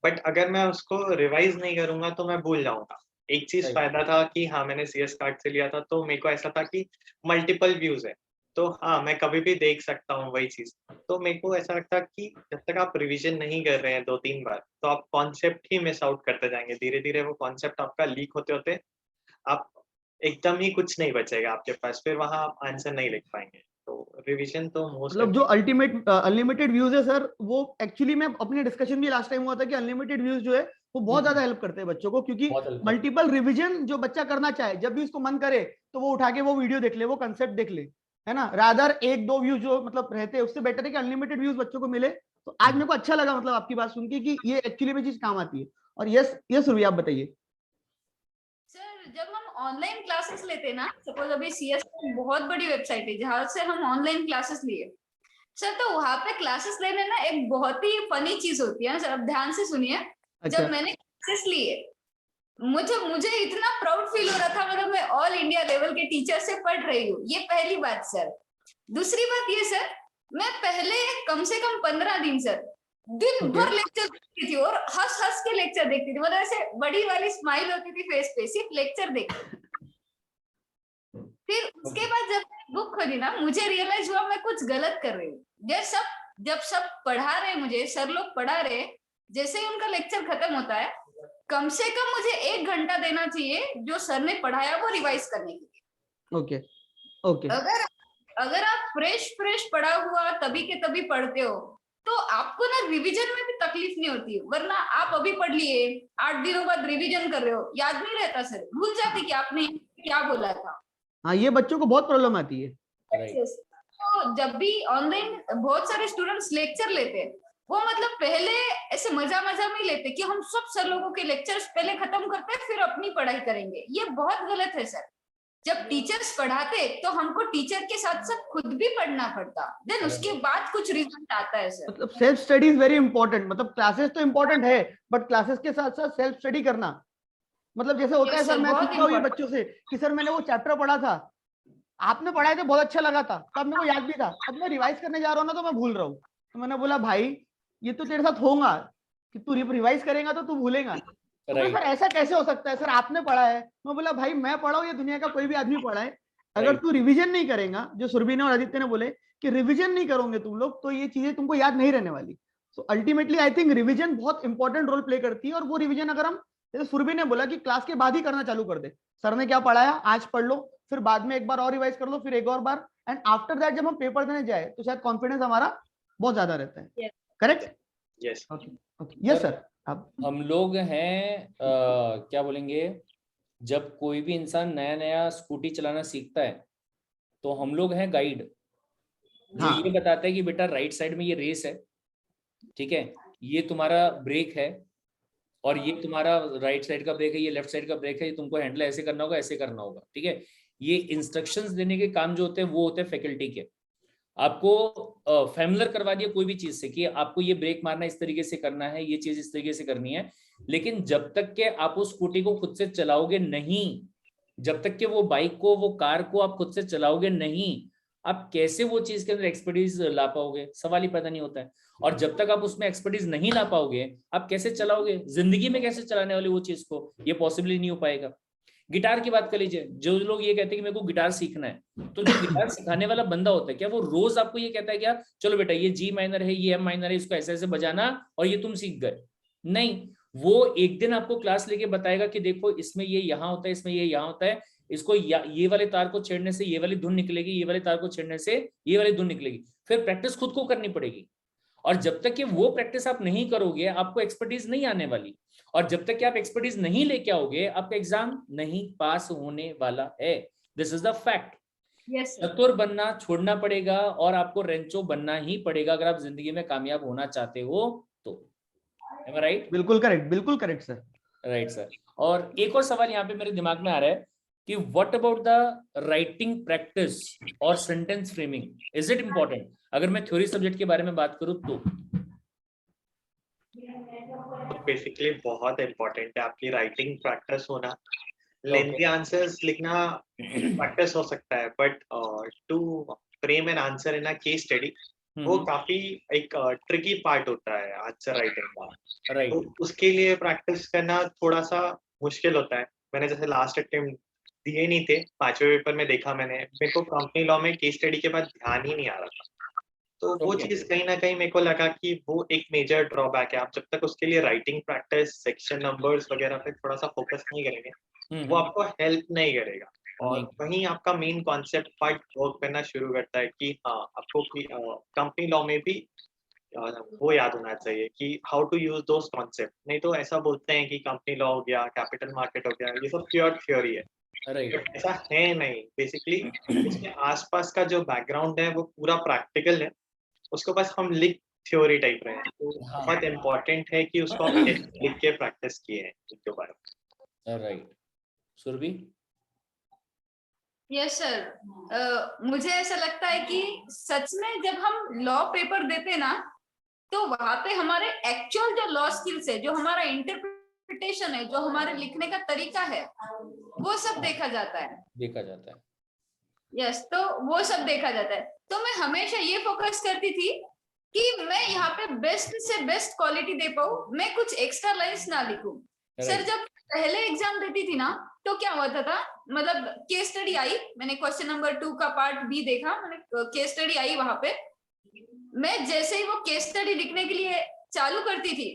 बट अगर मैं उसको रिवाइज नहीं करूंगा तो मैं भूल जाऊंगा। एक चीज फायदा था कि हाँ मैंने CS कार्ड से लिया था, तो मेरे को ऐसा था कि मल्टीपल व्यूज है, तो हाँ मैं कभी भी देख सकता हूँ वही चीज। तो मेरे को ऐसा लगता कि जब तक आप रिवीजन नहीं कर रहे हैं 2-3 बार, तो आप कॉन्सेप्ट ही मिस आउट करते जाएंगे। धीरे धीरे वो कॉन्सेप्ट आपका लीक होते होते आप एकदम ही कुछ नहीं बचेगा आपके पास, फिर वहां आप आंसर नहीं लिख पाएंगे। तो रिवीजन तो मोस्ट, मतलब जो अल्टीमेट अनलिमिटेड व्यूज है सर, वो एक्चुअली में अपने डिस्कशन भी लास्ट टाइम हुआ था कि अनलिमिटेड व्यूज जो है वो बहुत ज्यादा हेल्प करते हैं बच्चों को, क्योंकि मल्टीपल रिवीजन जो बच्चा करना चाहे, जब भी उसको मन करे तो वो उठा के वो वीडियो देख ले, वो कंसेप्ट देख ले, है ना। रादर 1-2 व्यूज जो मतलब रहते हैं, उससे बेटर है कि अनलिमिटेड व्यूज बच्चों को मिले। तो आज मेरे को अच्छा लगा मतलब आपकी बात सुन के कि ये एक्चुअली में चीज काम आती है। और यस यस रूबी, आप बताइए सर। जब हम ऑनलाइन क्लासेस लेते ना, सपोज अभी CS बहुत बड़ी वेबसाइट है जहां से हम ऑनलाइन क्लासेस लिए सर, तो वहां पे क्लासेस लेने ना एक बहुत ही फनी चीज होती है सर। अब ध्यान से सुनिए। जब मैंने क्लासेस लिए, मुझे इतना प्राउड फील हो रहा था, मतलब मैं ऑल इंडिया लेवल के टीचर से पढ़ रही हूँ। ये पहली बात सर। दूसरी बात ये सर, मैं पहले कम से कम 15 दिन सर दिन भर लेक्चर देखती थी, और हंस हंस के लेक्चर देखती थी, मतलब ऐसे बड़ी वाली स्माइल होती थी फेस पे, सिर्फ लेक्चर देखती। फिर उसके बाद जब बुक खोली ना, मुझे रियलाइज हुआ मैं कुछ गलत कर रही हूँ। जब सब पढ़ा रहे, मुझे सर लोग पढ़ा रहे, जैसे ही उनका लेक्चर खत्म होता है, कम से कम मुझे 1 घंटा देना चाहिए जो सर ने पढ़ाया वो रिवाइज करने के लिए। ओके। अगर आप फ्रेश पढ़ा हुआ तभी के तभी पढ़ते हो, तो आपको ना रिवीजन में भी तकलीफ नहीं होती। वरना आप अभी पढ़ लिए, 8 दिनों बाद रिवीजन कर रहे हो, याद नहीं रहता सर, भूल जाते कि आपने क्या बोला था। हाँ, ये बच्चों को बहुत प्रॉब्लम आती है। तो जब भी ऑनलाइन बहुत सारे स्टूडेंट्स लेक्चर लेते हैं, वो मतलब पहले ऐसे मजा में लेते कि हम सब सर लोगों के लेक्चर्स पहले खत्म करते फिर अपनी पढ़ाई करेंगे। ये बहुत गलत है सर। जब टीचर्स पढ़ाते तो हमको टीचर के साथ साथ खुद भी पढ़ना पड़ता, देन उसके बाद कुछ रिजल्ट आता है सर। मतलब self study is very important. मतलब क्लासेस तो इंपॉर्टेंट है, बट क्लासेस के साथ साथ सेल्फ स्टडी करना, मतलब जैसे होता है सर, मैं पूछता हूँ ये बच्चों से कि सर मैंने वो चैप्टर पढ़ा था, आपने पढ़ाया था, बहुत अच्छा लगा था, तब मेरे को याद भी था, अब मैं रिवाइज करने जा रहा हूँ ना तो मैं भूल रहा हूँ। तो मैंने बोला भाई ये तो तेरे साथ होगा कि तू रिवाइज करेगा तो तू भूलेगा। तो सर ऐसा कैसे हो सकता है? सर आपने पढ़ा है। मैं बोला भाई मैं पढ़ा हूँ, ये दुनिया का कोई भी आदमी पढ़ा है, अगर तू रिवीजन नहीं करेगा, जो सुरभि ने और आदित्य ने बोले कि रिवीजन नहीं करोगे तुम लोग, तो ये चीजें तुमको याद नहीं रहने वाली। So ultimately I think revision बहुत इंपॉर्टेंट रोल प्ले करती है। और वो रिवीजन अगर हम, जैसे सुरभि ने बोला कि क्लास के बाद ही करना चालू कर दे, सर ने क्या पढ़ाया आज पढ़ लो, फिर बाद में एक बार और रिवाइज कर लो, फिर एक और बार, एंड आफ्टर दैट जब हम पेपर देने जाए तो शायद कॉन्फिडेंस हमारा बहुत ज्यादा रहता है। करेक्ट? Yes yes sir. हम लोग हैं क्या बोलेंगे, जब कोई भी इंसान नया नया स्कूटी चलाना सीखता है तो हम लोग हैं गाइड, जो ये बताते हैं कि बेटा राइट साइड में ये रेस है, ठीक है, ये तुम्हारा ब्रेक है, और ये तुम्हारा राइट साइड का ब्रेक है, ये लेफ्ट साइड का ब्रेक है, ये तुमको हैंडल ऐसे करना होगा, ऐसे करना होगा, ठीक है। ये इंस्ट्रक्शंस देने के काम जो होते हैं वो होते हैं फैकल्टी के। आपको फैमिलियर करवा दिया कोई भी चीज से कि आपको ये ब्रेक मारना इस तरीके से करना है, ये चीज इस तरीके से करनी है, लेकिन जब तक के आप उस स्कूटी को खुद से चलाओगे नहीं, जब तक के वो बाइक को, वो कार को आप खुद से चलाओगे नहीं, आप कैसे वो चीज के अंदर एक्सपर्टीज ला पाओगे? सवाल ही पैदा नहीं होता है। और जब तक आप उसमें एक्सपर्टीज नहीं ला पाओगे, आप कैसे चलाओगे? जिंदगी में कैसे चलाने वाले वो चीज को? ये पॉसिबल नहीं हो पाएगा। गिटार की बात कर लीजिए, जो लोग ये कहते हैं कि मेरे को गिटार सीखना है, तो जो गिटार सिखाने वाला बंदा होता है, क्या वो रोज आपको ये कहता है क्या चलो बेटा ये जी माइनर है, ये एम माइनर है, इसको ऐसे ऐसे बजाना और ये तुम सीख गए? नहीं, वो एक दिन आपको क्लास लेके बताएगा कि देखो इसमें ये यहाँ होता है, इसमें ये यहाँ होता है, इसको ये वाले तार को छेड़ने से ये वाली धुन निकलेगी, ये वाले तार को छेड़ने से ये वाली धुन निकलेगी। फिर प्रैक्टिस खुद को करनी पड़ेगी, और जब तक कि वो प्रैक्टिस आप नहीं करोगे आपको एक्सपर्टीज नहीं आने वाली, और जब तक कि आप एक्सपर्टीज नहीं लेके आओगे आपका एग्जाम नहीं पास होने वाला है। This is the fact. Yes sir. चतुर बनना छोड़ना पड़ेगा और आपको रेंचो बनना ही पड़ेगा अगर आप जिंदगी में कामयाब होना चाहते हो तो। Am I right? बिल्कुल करेक्ट सर। Right sir. और एक और सवाल यहाँ पे मेरे दिमाग में आ रहा है कि what about the writing practice और sentence framing, is it important? अगर मैं थ्योरी सब्जेक्ट के बारे में बात करूँ तो बेसिकली बहुत इम्पोर्टेंट है आपकी राइटिंग प्रैक्टिस होना। लेंथी आंसर्स लिखना प्रैक्टिस हो सकता है, but to frame an answer in a case study वो काफी एक ट्रिकी पार्ट होता है आंसर राइटिंग का। राइट। तो उसके लिए प्रैक्टिस करना थोड़ा सा मुश्किल होता है। मैंने जैसे लास्ट अटेम्प्ट दिए नहीं थे, 5वें पेपर में देखा मैंने, मेरे को कंपनी लॉ में केस स्टडी के बाद ध्यान ही नहीं आ रहा था। तो वो Okay. चीज कहीं ना कहीं मेरे को लगा कि वो एक मेजर ड्रॉबैक है। आप जब तक उसके लिए राइटिंग प्रैक्टिस, सेक्शन नंबर्स वगैरह पे थोड़ा सा फोकस नहीं करेंगे वो आपको हेल्प नहीं करेगा। और नहीं। वहीं आपका मेन कॉन्सेप्ट पार्ट वर्क करना शुरू करता है कि हाँ आपको कंपनी लॉ में भी वो याद होना चाहिए कि how to use those concept. नहीं तो ऐसा बोलते हैं कि कंपनी लॉ हो गया, कैपिटल मार्केट हो गया, ये सब प्योर थ्योरी है, राइट। बट ऐसा है नहीं। बेसिकली इसके आसपास का जो बैकग्राउंड है वो पूरा प्रैक्टिकल है, उसको बस हम लिख थ्योरी टाइप रहे हैं। तो हाँ। बहुत इम्पोर्टेंट है कि उसको हम लिख के प्रैक्टिस किए हैं इसके बारे में। राइट। सुरभि? Yes sir. मुझे ऐसा लगता है कि सच में जब हम लॉ पेपर देते ना तो वहां पे हमारे एक्चुअल जो लॉ स्किल्स है, जो हमारा इंटरप्रिटेशन है, जो हमारे लिखने का तरीका है, वो सब देखा जाता है। देखा जाता है। यस, तो वो सब देखा जाता है। तो मैं हमेशा ये फोकस करती थी कि मैं यहाँ पे बेस्ट से बेस्ट क्वालिटी दे पाऊँ, मैं कुछ एक्स्ट्रा लाइन्स ना लिखूं। सर जब पहले एग्जाम देती थी ना तो क्या होता था, मतलब केस स्टडी आई, मैंने क्वेश्चन नंबर 2 का पार्ट बी देखा, मैंने केस स्टडी आई, वहां पे मैं जैसे ही वो केस स्टडी लिखने के लिए चालू करती थी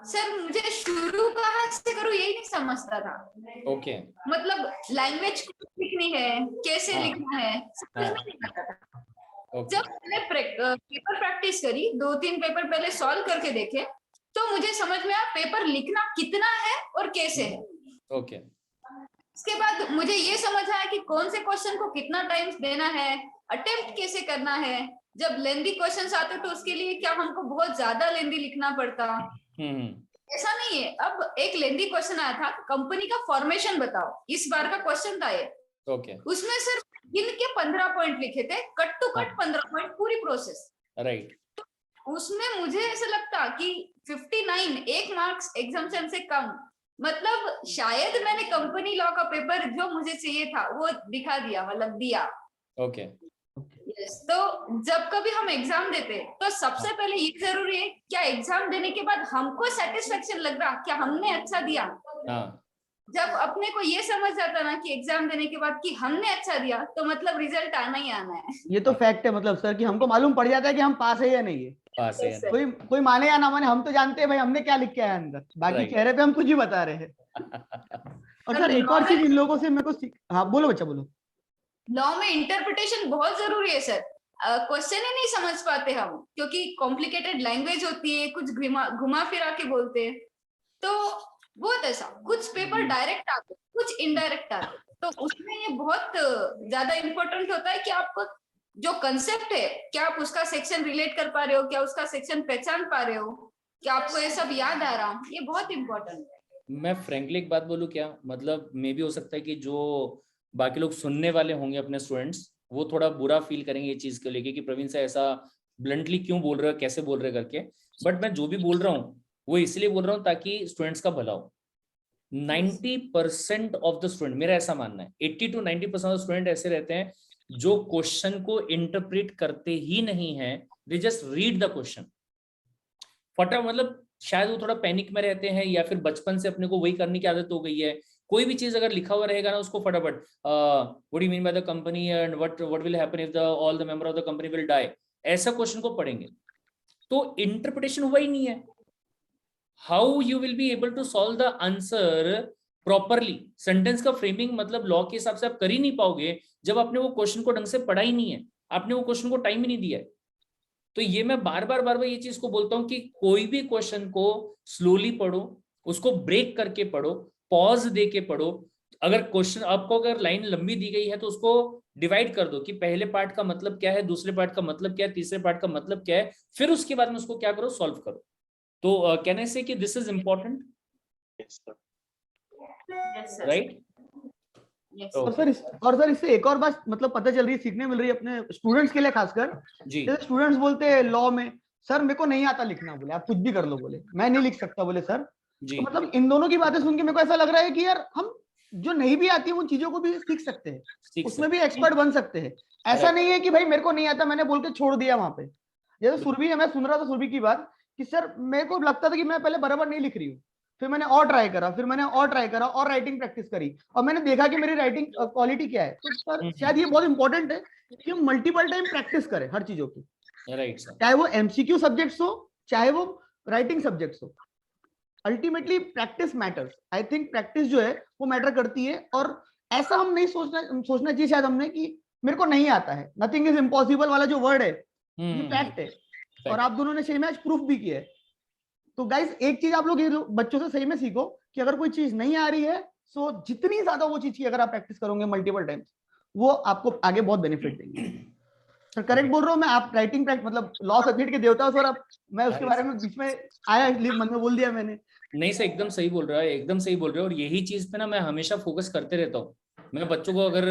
सर, मुझे शुरू कहाँ से करूँ यही नहीं समझता था। ओके। मतलब लैंग्वेज लिखनी है, कैसे हाँ। लिखना है, समझ में नहीं आता था। ओके। जब मैंने पेपर प्रैक्टिस करी, 2-3 पेपर पहले सॉल्व करके देखे, तो मुझे समझ में आया पेपर लिखना कितना है और कैसे है। ओके। उसके बाद मुझे ये समझ आया कि कौन से क्वेश्चन को कितना टाइम देना है, अटेम्प्ट कैसे करना है। जब लेंदी क्वेश्चंस आते तो उसके लिए क्या हमको बहुत ज्यादा लेंदी लिखना पड़ता, ऐसा नहीं है। अब एक लेंदी क्वेश्चन आया था, कंपनी का फॉर्मेशन बताओ, इस बार का क्वेश्चन था ये। ओके। उसमें सिर्फ गिन के 15 पॉइंट लिखे थे, कट टू कट 15 पॉइंट पूरी प्रोसेस। राइट। उसमें मुझे ऐसा लगता कि 59 एक मार्क्स एग्जाम्शन से कम, मतलब शायद मैंने कंपनी लॉ का पेपर जो मुझे चाहिए था वो दिखा दिया, मतलब दिया। ओके। Yes, तो जब कभी हम एग्जाम देते तो सबसे पहले ये जरूरी है क्या एग्जाम देने के बाद हमको सेटिस्फेक्शन लग रहा, क्या हमने अच्छा दिया। हाँ। जब अपने को ये समझ जाता ना कि एग्जाम देने के बाद कि हमने अच्छा दिया, तो मतलब रिजल्ट आना ही आना है। ये तो फैक्ट है, मतलब सर कि हमको मालूम पड़ जाता है कि हम पास है या नहीं है। पास है। Yes, कोई माने या ना माने, हम तो जानते हैं भाई हमने क्या लिख के आया अंदर, बाकी Right. चेहरे पे हम कुछ ही बता रहे हैं। और सर एक और चीज इन लोगों से मेरे को हाँ बोलो बच्चा बोलो। लॉ में इंटरप्रिटेशन बहुत जरूरी है सर। क्वेश्चन ही नहीं समझ पाते हम, क्योंकि कॉम्प्लिकेटेड लैंग्वेज होती है, कुछ घुमा फिरा के बोलते हैं, तो बहुत ऐसा कुछ पेपर डायरेक्ट आते, कुछ इनडायरेक्ट आते, तो उसमें ये बहुत ज्यादा इम्पोर्टेंट होता है कि आपको जो कंसेप्ट है, क्या आप उसका सेक्शन रिलेट कर पा रहे हो, क्या उसका सेक्शन पहचान पा रहे हो, क्या आपको ये सब याद आ रहा, ये बहुत इम्पोर्टेंट है। मैं फ्रैंकली एक बात बोलूं क्या, मतलब मे भी हो सकता है कि जो बाकी लोग सुनने वाले होंगे अपने स्टूडेंट्स, वो थोड़ा बुरा फील करेंगे ये चीज को लेके कि प्रवीण से ऐसा ब्लंटली क्यों बोल रहे हो, कैसे बोल रहे करके। बट मैं जो भी बोल रहा हूँ वो इसलिए बोल रहा हूँ ताकि स्टूडेंट्स का भला हो। 90% ऑफ द स्टूडेंट, मेरा ऐसा मानना है 80 to 90% ऑफ स्टूडेंट ऐसे रहते हैं जो क्वेश्चन को इंटरप्रेट करते ही नहीं है, they just read the question मतलब शायद वो थोड़ा पैनिक में रहते हैं, या फिर बचपन से अपने को वही करने की आदत हो गई है। कोई भी चीज अगर लिखा हुआ रहेगा ना, उसको फटाफट what do you mean by the company and what will happen if the all the member of the company will die, ऐसा क्वेश्चन को पढ़ेंगे तो इंटरप्रिटेशन हुआ ही नहीं है। How you will be able to solve the answer properly, sentence का framing मतलब लॉ के हिसाब से आप कर ही नहीं पाओगे जब आपने वो क्वेश्चन को ढंग से पढ़ा ही नहीं है, आपने वो क्वेश्चन को टाइम ही नहीं दिया है। तो ये मैं बार बार ये चीज को बोलता हूं कि कोई भी क्वेश्चन को स्लोली पढ़ो, उसको ब्रेक करके पढ़ो, पॉज दे के पढ़ो। अगर क्वेश्चन आपको अगर लाइन लंबी दी गई है तो उसको डिवाइड कर दो कि पहले पार्ट का मतलब क्या है, दूसरे पार्ट का मतलब क्या है, तीसरे पार्ट का मतलब क्या है, फिर उसके बाद में उसको क्या करो, सॉल्व करो। तो कहने से कि this is important, Yes, sir. Yes, sir. Right? Yes. और सर इससे एक और बात मतलब पता चल रही है, सीखने मिल रही है अपने स्टूडेंट्स के लिए खासकर। जी जैसे स्टूडेंट्स बोलते हैं लॉ में, सर मेरे को नहीं आता लिखना, बोले आप कुछ भी कर लो, बोले मैं नहीं लिख सकता, बोले सर। जी तो मतलब इन दोनों की बातें सुन के मेरे को ऐसा लग रहा है कि यार हम जो नहीं भी आती है उन चीजों को भी सीख सकते हैं, सीख उसमें भी सकते एक्सपर्ट बन सकते हैं। ऐसा Right. नहीं है कि भाई मेरे को नहीं आता मैंने बोल के छोड़ दिया वहां पे। जैसे सुरभि है, मैं सुन रहा था सुरभि की बात कि सर मेरे को लगता था कि मैं पहले बराबर नहीं लिख रही हूँ, फिर मैंने और ट्राई करा, फिर मैंने और ट्राई करा और राइटिंग प्रैक्टिस करी, और मैंने देखा कि मेरी राइटिंग क्वालिटी क्या है। तो सर शायद ये बहुत इंपॉर्टेंट है कि हम मल्टीपल टाइम प्रैक्टिस करें हर चीजों की, राइट सर। चाहे वो एमसीक्यू सब्जेक्ट्स हो चाहे वो राइटिंग सब्जेक्ट्स हो। Ultimately practice matters. I think practice जो है वो मैटर करती है। और ऐसा हम नहीं सोचना चाहिए शायद हमने कि मेरे को नहीं आता है। नथिंग इज इम्पॉसिबल वाला जो वर्ड है ये फैक्ट है, और आप दोनों ने सही में आज प्रूफ भी किया है। तो गाइस एक चीज आप लोग ये बच्चों से सही में सीखो कि अगर कोई चीज नहीं आ रही है सो जितनी ज्यादा वो चीज की अगर आप प्रैक्टिस करोगे मल्टीपल टाइम्स, वो आपको आगे बहुत बेनिफिट देंगे। सर करेक्ट बोल रहा हूँ मैं? आप राइटिंग प्रैक्टिस मतलब लॉ सब्जेक्ट के देवता हो सर आप। मैं उसके बारे में बीच में आया इसलिए मन में बोल दिया मैंने। नहीं सर, एकदम सही बोल रहा है, एकदम सही बोल रहे हो। और यही चीज पे ना मैं हमेशा फोकस करते रहता हूँ। मैं बच्चों को अगर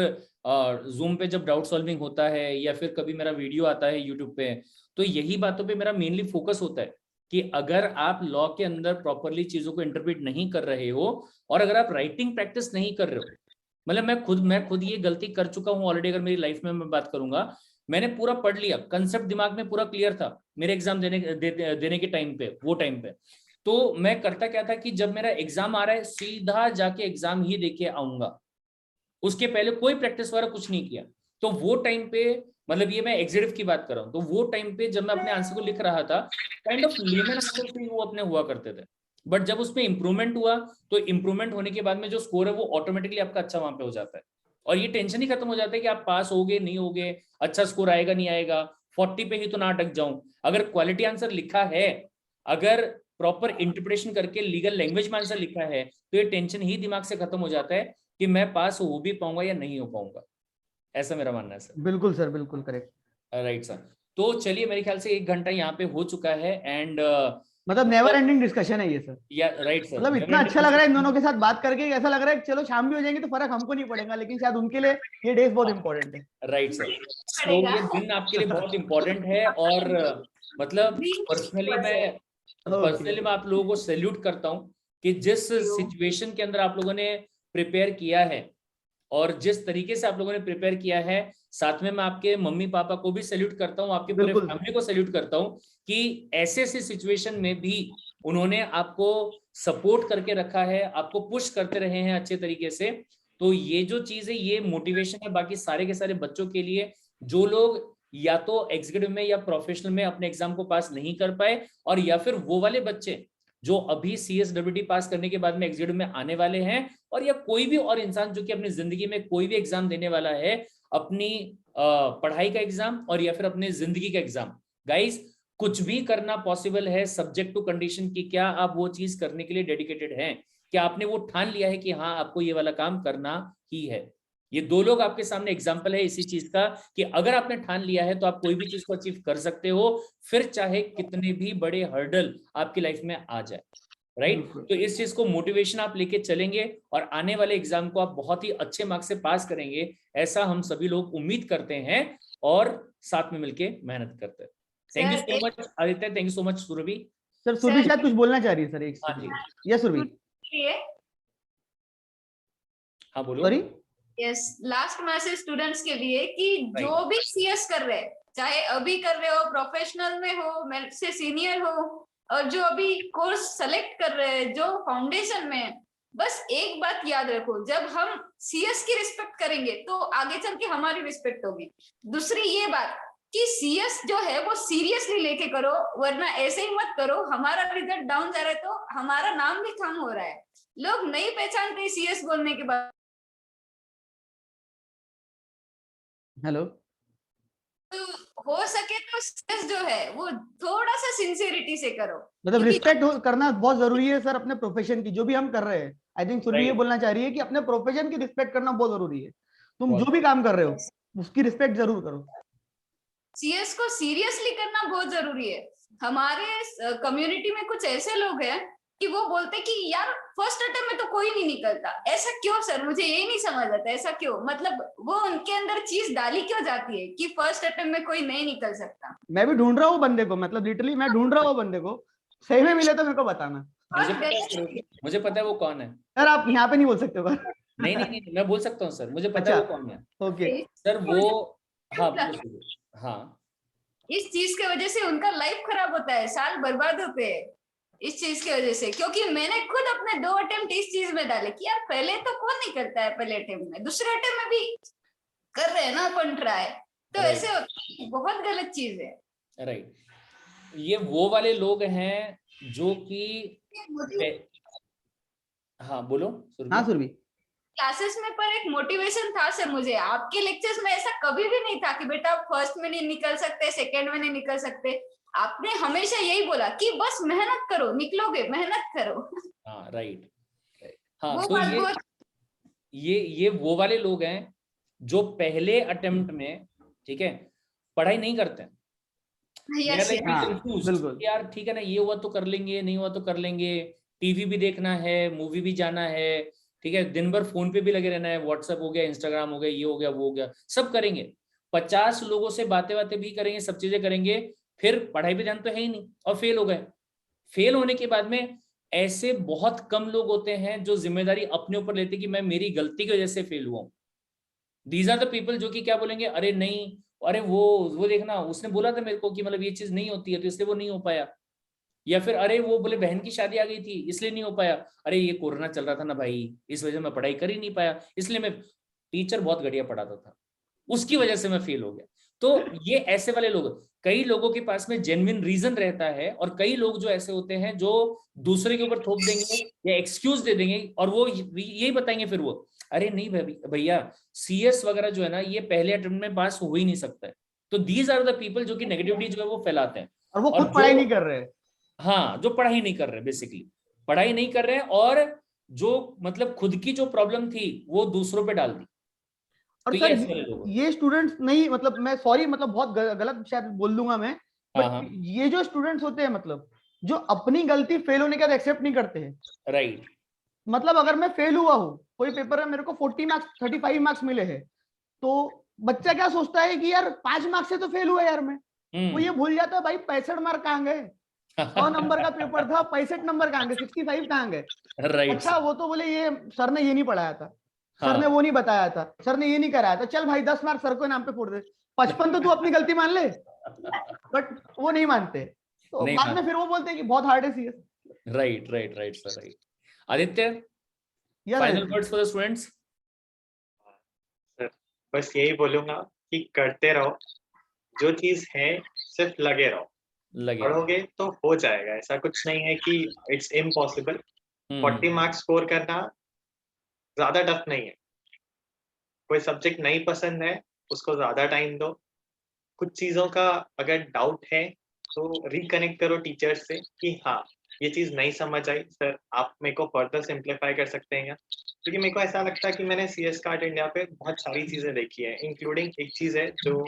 जूम पे जब डाउट सॉल्विंग होता है या फिर कभी मेरा वीडियो आता है यूट्यूब पे, तो यही बातों पे मेरा मेनली फोकस होता है कि अगर आप लॉ के अंदर प्रॉपरली चीजों को इंटरप्रेट नहीं कर रहे हो और अगर आप राइटिंग प्रैक्टिस नहीं कर रहे हो, मतलब मैं खुद ये गलती कर चुका हूँ ऑलरेडी। अगर मेरी लाइफ में मैं बात करूंगा, मैंने पूरा पढ़ लिया, कंसेप्ट दिमाग में पूरा क्लियर था मेरे एग्जाम देने के टाइम पे, वो टाइम पे। तो मैं करता क्या था कि जब मेरा एग्जाम आ रहा है सीधा जाके एग्जाम ही देके आऊंगा, उसके पहले कोई प्रैक्टिस वगैरह कुछ नहीं किया। तो वो टाइम पे, मतलब ये मैं एग्जीक्यूटिव की बात कर रहा हूँ, तो वो टाइम पे जब मैं अपने आंसर को लिख रहा था, काइंड ऑफ लेमन आंसर से वो अपने हुआ करते थे। बट जब उसमें इंप्रूवमेंट हुआ तो इंप्रूवमेंट होने के बाद में जो स्कोर है वो ऑटोमेटिकली आपका अच्छा वहां पे हो जाता है, और ये टेंशन ही खत्म हो जाता है कि आप पास होगे नहीं होगे, अच्छा स्कोर आएगा नहीं आएगा, 40 पे ही तो ना अटक जाऊं। अगर क्वालिटी आंसर लिखा है, अगर प्रॉपर इंटरप्रिटेशन करके लीगल लैंग्वेज में आंसर लिखा है, तो ये टेंशन ही दिमाग से खत्म हो जाता है कि मैं पास हो भी पाऊंगा या नहीं हो पाऊंगा। ऐसा मेरा मानना है सर। बिल्कुल सर, बिल्कुल करेक्ट। Right sir. तो चलिए मेरे ख्याल से 1 घंटा यहाँ पे हो चुका है एंड मतलब नेवर एंडिंग डिस्कशन है ये सर। या राइट सर, मतलब इतना अच्छा लग रहा है इन दोनों के साथ बात करके, ऐसा लग रहा है कि चलो शाम भी हो जाएंगे तो फर्क हमको नहीं पड़ेगा, लेकिन शायद उनके लिए ये डेज बहुत इंपॉर्टेंट है। Right sir. तो ये दिन आपके लिए बहुत इंपॉर्टेंट है, और मतलब पर्सनली मैं आप लोगों को सैल्यूट करता हूँ कि जिस सिचुएशन के अंदर आप लोगों ने प्रिपेयर किया है और जिस तरीके से आप लोगों ने प्रिपेयर किया है। साथ में मैं आपके मम्मी पापा को भी सैल्यूट करता हूँ, आपके पूरे फैमिली को सैल्यूट करता हूँ कि ऐसे ऐसे सिचुएशन में भी उन्होंने आपको सपोर्ट करके रखा है, आपको पुश करते रहे हैं अच्छे तरीके से। तो ये जो चीज है ये मोटिवेशन है बाकी सारे के सारे बच्चों के लिए, जो लोग या तो एग्जीक्यूटिव में या प्रोफेशनल में अपने एग्जाम को पास नहीं कर पाए, और या फिर वो वाले बच्चे जो अभी CSWT पास करने के बाद में एग्जीक्यूटिव में आने वाले हैं, और या कोई भी और इंसान जो कि अपनी जिंदगी में कोई भी एग्जाम देने वाला है, अपनी पढ़ाई का एग्जाम और या फिर अपनी जिंदगी का एग्जाम। गाइस कुछ भी करना पॉसिबल है सब्जेक्ट टू कंडीशन की क्या आप वो चीज करने के लिए डेडिकेटेड हैं, क्या आपने वो ठान लिया है कि हाँ आपको ये वाला काम करना ही है। ये 2 लोग आपके सामने एग्जाम्पल है इसी चीज का कि अगर आपने ठान लिया है तो आप कोई भी चीज को अचीव कर सकते हो, फिर चाहे कितने भी बड़े हर्डल आपकी लाइफ में आ जाए। राइट। तो इस चीज को मोटिवेशन आप लेके चलेंगे और आने वाले एग्जाम को आप बहुत ही अच्छे मार्क्स से पास करेंगे, ऐसा हम सभी लोग उम्मीद करते हैं और साथ में मिलके मेहनत करते हैं। Thank you so much Aditya, thank you so much Surabhi. Sir Surabhi शायद कुछ बोलना चाह रही है सर एक सेकंड। यस सुरभि। हाँ बोलो। Sorry. Yes, last message students के लिए कि जो भी CS कर रहे हैं, चाहे अभी कर रहे हो, प्रोफेशनल में हो, मेरे से सीनियर हो, और जो अभी कोर्स सेलेक्ट कर रहे हैं, जो फाउंडेशन में, बस एक बात याद रखो, जब हम CS की रिस्पेक्ट करेंगे तो आगे चल के हमारी रिस्पेक्ट होगी। दूसरी ये बात कि CS जो है वो सीरियसली लेके करो, वरना ऐसे ही मत करो हमारा रिजल्ट डाउन जा रहा है तो हमारा नाम भी कम हो रहा है, लोग नहीं पहचानते CS बोलने के बाद। हेलो। तो हो सके तो CS जो है वो थोड़ा सा सिंसियरिटी से करो, मतलब रिस्पेक्ट करना बहुत जरूरी है सर अपने प्रोफेशन की, जो भी हम कर रहे हैं आई थिंक सुरभि ये Right. बोलना चाह रही है कि अपने प्रोफेशन की रिस्पेक्ट करना बहुत जरूरी है। तुम बहुत जो भी काम कर रहे हो उसकी रिस्पेक्ट जरूर करो। सीएस को सीरियसली करना बहुत जरूरी है। हमारे कम्युनिटी में कुछ ऐसे लोग हैं कि वो बोलते कि यार फर्स्ट अटेम्प्ट में तो कोई नहीं निकलता, ऐसा क्यों सर, मुझे ये नहीं समझ आता ऐसा क्यों, मतलब वो उनके अंदर चीज डाली क्यों जाती है कि फर्स्ट अटेम्प्ट में कोई नहीं निकल सकता। मैं भी ढूंढ रहा हूँ बंदे को, मतलब लिटरली मैं ढूंढ रहा हूँ बंदे को, सही में मिले तो मेरे को बताना। मुझे पता है वो कौन है। सर आप यहाँ पे नहीं बोल सकते हो। नहीं नहीं नहीं, मैं बोल सकता हूँ सर, मुझे पता अच्छा, है वो कौन है ओके। सर। वो हाँ हाँ, इस चीज की वजह से उनका लाइफ खराब होता है, साल बर्बाद होते हैं इस चीज की वजह से। क्योंकि मैंने खुद अपने 2 अटेम्प्ट इस चीज में डाले कि यार पहले तो कौन नहीं करता है, पहले अटेम्प्ट में, दूसरे अटेम्प्ट में भी कर रहे हैं ना अपन ट्राई, तो Right. ऐसे होता है, बहुत गलत चीज है। राइट। ये वो वाले लोग हैं जो कि हाँ बोलो सुरभि। हाँ सुरभि। क्लासेस में पर एक मोटिवेशन था सर मुझे, आपके लेक्चर्स में ऐसा कभी भी नहीं था कि बेटा आप फर्स्ट में नहीं निकल सकते, सेकंड में नहीं निकल सकते। आपने हमेशा यही बोला कि बस मेहनत करो, निकलोगे, मेहनत करो। हाँ राइट। हाँ वो तो बात बहुत ये वो वाले लोग हैं जो पहले अटेम्प्ट में, ठीक है, पढ़ाई नहीं करते हैं। यस बिल्कुल। यार ठीक है ना, ये हुआ तो कर लेंगे, नहीं हुआ तो कर लेंगे, टीवी भी देखना है, मूवी भी जाना है, ठीक है, दिन भर फोन पे भी लगे रहना है, व्हाट्सएप हो गया, इंस्टाग्राम हो गया, ये हो गया, वो हो गया, सब करेंगे, 50 लोगों से बातें बातें भी करेंगे, सब चीजें करेंगे, फिर पढ़ाई पे ध्यान तो है ही नहीं और फेल हो गए। फेल होने के बाद में ऐसे बहुत कम लोग होते हैं जो जिम्मेदारी अपने ऊपर लेते कि मैं मेरी गलती की वजह से फेल हुआ हूं। दीज आर द पीपल जो कि क्या बोलेंगे, अरे नहीं, अरे वो देखना उसने बोला था मेरे को कि मतलब ये चीज नहीं होती है तो इसलिए वो नहीं हो पाया, या फिर अरे वो बोले बहन की शादी आ गई थी इसलिए नहीं हो पाया, अरे ये कोरोना चल रहा था ना भाई, इस वजह से मैं पढ़ाई कर ही नहीं पाया, इसलिए मैं, टीचर बहुत घटिया पढ़ाता था उसकी वजह से मैं फेल हो गया। तो ये ऐसे वाले लोग, कई लोगों के पास में जेन्युइन रीजन रहता है और कई लोग जो ऐसे होते हैं जो दूसरे के ऊपर थोप देंगे या एक्सक्यूज दे देंगे और वो यही बताएंगे फिर वो, अरे नहीं भैया सीएस वगैरह जो है ना ये पहले अटेम्प्ट में पास हो ही नहीं सकता है। तो दीज आर द पीपल जो कि नेगेटिविटी जो है वो फैलाते हैं और वो खुद पढ़ाई नहीं कर रहे हैं। हाँ, जो पढ़ाई नहीं कर रहे, बेसिकली पढ़ाई नहीं कर रहे हैं और जो मतलब खुद की जो प्रॉब्लम थी वो दूसरों पे डाल दी। और तो सर ये स्टूडेंट्स नहीं, मतलब मैं सॉरी, मतलब बहुत गलत शायद बोल दूंगा मैं, बट ये जो स्टूडेंट्स होते हैं मतलब जो अपनी गलती फेल होने के बाद एक्सेप्ट नहीं करते हैं। राइट। मतलब अगर मैं फेल हुआ हूँ कोई पेपर में, मेरे को 40 मार्क्स 35 मार्क्स मिले हैं, तो बच्चा क्या सोचता है कि यार 5 मार्क्स से तो फेल हुआ यार मैं, वो ये भूल जाता है भाई 65 मार्क कहाँ गए, 100 नंबर का पेपर था, 65 नंबर कहाँ गए, 65 कहाँ गए। राइट। अच्छा वो तो बोले ये सर ने ये नहीं पढ़ाया था, सर ने वो नहीं बताया था, सर ने ये नहीं कराया था, चल भाई 10 मार्क सर को नाम पे फोड़ दे, 55 तो तू अपनी गलती मान ले। बट वो नहीं मानते, तो बाद में फिर वो बोलते हैं कि बहुत हार्ड है CS. Right right right sir, right. Aditya, Yes, final words for the students. Sir बस यही बोलूंगा कि करते रहो, जो चीज है सिर्फ लगे रहो, पढ़ोगे तो हो जाएगा, ऐसा कुछ नहीं है कि इट्स इम्पॉसिबल। 40 मार्क्स स्कोर करना ज्यादा टफ नहीं है। कोई सब्जेक्ट नहीं पसंद है उसको ज्यादा टाइम दो, कुछ चीजों का अगर डाउट है तो रिकनेक्ट करो टीचर से कि हाँ ये चीज नहीं समझ आई सर, आप मेरे को फर्दर सिंप्लीफाई कर सकते हैं क्या? क्योंकि मेरे को ऐसा लगता है कि मैंने सीएस कार्ट इंडिया पे बहुत सारी चीजें देखी है, इंक्लूडिंग एक चीज है जो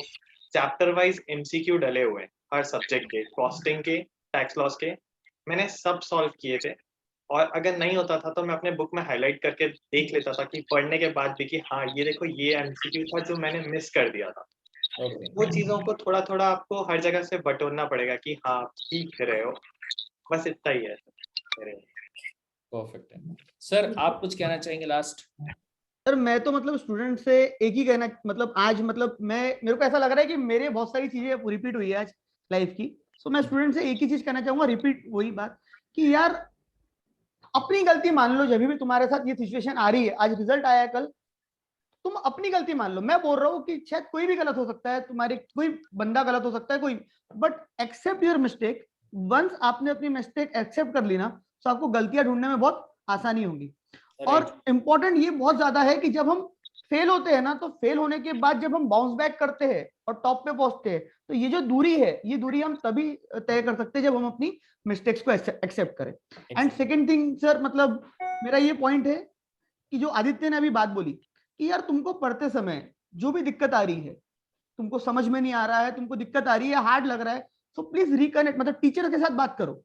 चैप्टर वाइज एमसीक्यू डले हुए हैं हर सब्जेक्ट के, कॉस्टिंग के, टैक्स लॉस के, मैंने सब सॉल्व किए थे। और अगर नहीं होता था तो मैं अपने बुक में हाईलाइट करके देख लेता था कि पढ़ने के बाद भी कि हाँ ये देखो ये एमसीक्यू था जो मैंने मिस कर दिया था। वो चीजों को थोड़ा थोड़ा आपको हर जगह से बटोरना पड़ेगा कि हाँ आप सीख रहे हो, बस इतना ही है मेरे। परफेक्ट है सर, आप कुछ कहना चाहेंगे लास्ट? सर मैं तो मतलब स्टूडेंट से एक ही कहना, मतलब आज मतलब मेरे को ऐसा लग रहा है कि मेरे बहुत सारी चीजें रिपीट हुई है आज लाइफ की, तो मैं स्टूडेंट से एक ही चीज कहना चाहूंगा, रिपीट वही बात कि यार अपनी गलती मान लो, जब भी तुम्हारे साथ ये सिचुएशन आ रही है, आज रिजल्ट आया है कल, तुम अपनी गलती मान लो। मैं बोल रहा हूँ कि शायद कोई भी गलत हो सकता है, तुम्हारी कोई बंदा गलत हो सकता है कोई, but except your mistake. Once आपने अपनी मिस्टेक एक्सेप्ट कर ली ना, तो आपको गलतियां ढूंढने में बहुत आसानी होगी। और इम्पोर्टेंट ये बहुत ज्यादा है कि जब हम फेल होते हैं ना, तो फेल होने के बाद जब हम बाउंस बैक करते हैं और टॉप पे पहुंचते हैं, तो ये जो दूरी है, ये दूरी हम तभी तय कर सकते हैं जब हम अपनी मिस्टेक्स को एक्सेप्ट करें। एंड सेकेंड थिंग सर, मतलब मेरा ये पॉइंट है कि जो आदित्य ने अभी बात बोली कि यार तुमको पढ़ते समय जो भी दिक्कत आ रही है, तुमको समझ में नहीं आ रहा है, तुमको दिक्कत आ रही है, हार्ड लग रहा है, तो प्लीज रिकनेक्ट, मतलब टीचर के साथ बात करो।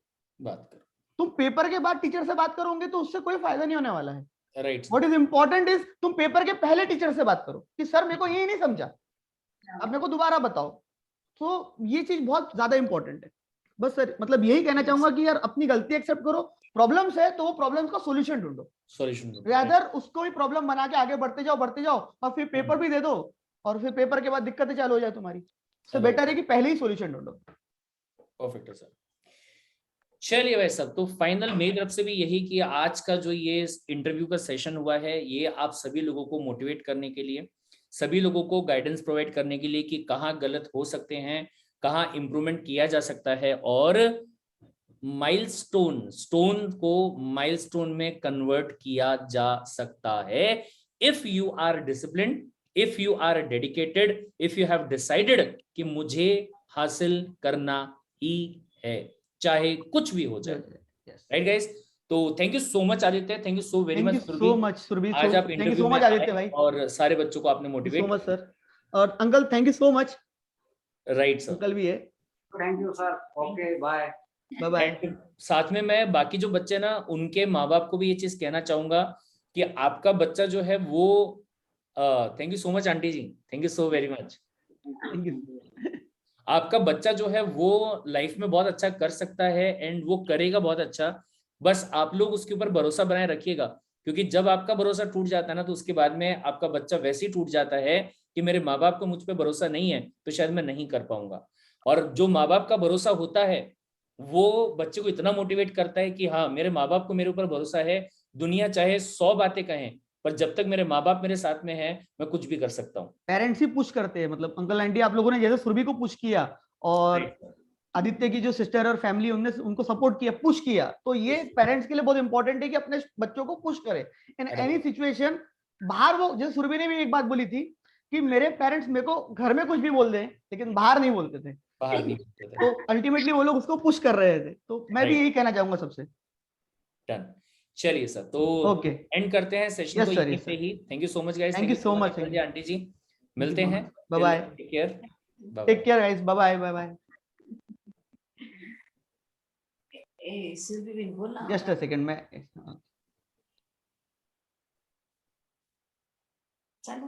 तुम पेपर के बाद टीचर से बात करोगे तो उससे कोई फायदा नहीं होने वाला है। Right. What is important is तुम पेपर के पहले टीचर से बात करो कि सर मेरे को ये नहीं समझा, अब मेरे को दोबारा बताओ। तो ये चीज बहुत ज्यादा इंपॉर्टेंट है। बस सर मतलब यही कहना चाहूंगा कि यार अपनी गलती एक्सेप्ट करो, प्रॉब्लम्स है तो वो प्रॉब्लम्स का सॉल्यूशन ढूंढो, रादर उसको भी प्रॉब्लम बना के आगे बढ़ते जाओ और फिर पेपर भी दे दो और फिर पेपर के बाद दिक्कतें चालू हो जाए तुम्हारी। तो बेटर है कि पहले ही सॉल्यूशन ढूंढो। परफेक्ट है सर। चलिए भाई सब, तो फाइनल मेरी तरफ से भी यही कि आज का जो ये इंटरव्यू का सेशन हुआ है, ये आप सभी लोगों को मोटिवेट करने के लिए, सभी लोगों को गाइडेंस प्रोवाइड करने के लिए कि कहाँ गलत हो सकते हैं, कहाँ इंप्रूवमेंट किया जा सकता है, और स्टोन को माइलस्टोन में कन्वर्ट किया जा सकता है if you are disciplined, if you are dedicated, if you have decided कि मुझे हासिल करना ही है, चाहे कुछ भी हो जाए। राइट गाइस, तो thank you so much Aditya, thank you so very much Surabhi, आज आप इंटरव्यू में आदित्य भाई और सारे बच्चों को आपने मोटिवेट। सो मच सर, और uncle thank you so much. Right sir, uncle भी है। Thank you sir, okay bye bye. साथ में मैं बाकी जो बच्चे ना, उनके माँ बाप को भी ये चीज कहना चाहूंगा कि आपका बच्चा जो है वो thank you so much aunty ji, thank you so very much. आपका बच्चा जो है वो लाइफ में बहुत अच्छा कर सकता है एंड वो करेगा बहुत अच्छा, बस आप लोग उसके ऊपर भरोसा बनाए रखिएगा, क्योंकि जब आपका भरोसा टूट जाता है ना, तो उसके बाद में आपका बच्चा वैसे ही टूट जाता है कि मेरे माँ बाप को मुझ पर भरोसा नहीं है तो शायद मैं नहीं कर पाऊंगा। और जो माँ बाप का भरोसा होता है वो बच्चे को इतना मोटिवेट करता है कि हाँ, मेरे माँ बाप को मेरे ऊपर भरोसा है, दुनिया चाहे 100 बातें कहें, पर जब तक मेरे माँ बाप मेरे साथ में है मैं कुछ भी कर सकता हूँ। पेरेंट्स ही पुश करते हैं, मतलब अंकल आंटी आप लोगों ने जैसे सुरभि को पुश किया और आदित्य की जो सिस्टर और फैमिली उनने उनको सपोर्ट किया, पुश किया, तो ये पेरेंट्स के लिए बहुत इंपॉर्टेंट है कि अपने बच्चों को पुश करें इन एनी सिचुएशन। बाहर वो जैसे सुरभि ने भी एक बात बोली थी कि मेरे पेरेंट्स मेरे को घर में कुछ भी बोल दें लेकिन बाहर नहीं बोलते थे, तो अल्टीमेटली वो लोग उसको पुश कर रहे थे। तो मैं भी यही कहना चाहूंगा सबसे। डन, चलिए सर, तो ओके एंड करते हैं सेशन को यहीं पे ही। Thank you so much guys, thank you so much aunty ji, मिलते हैं, bye bye, take care guys, bye bye bye bye. Just a second में चालू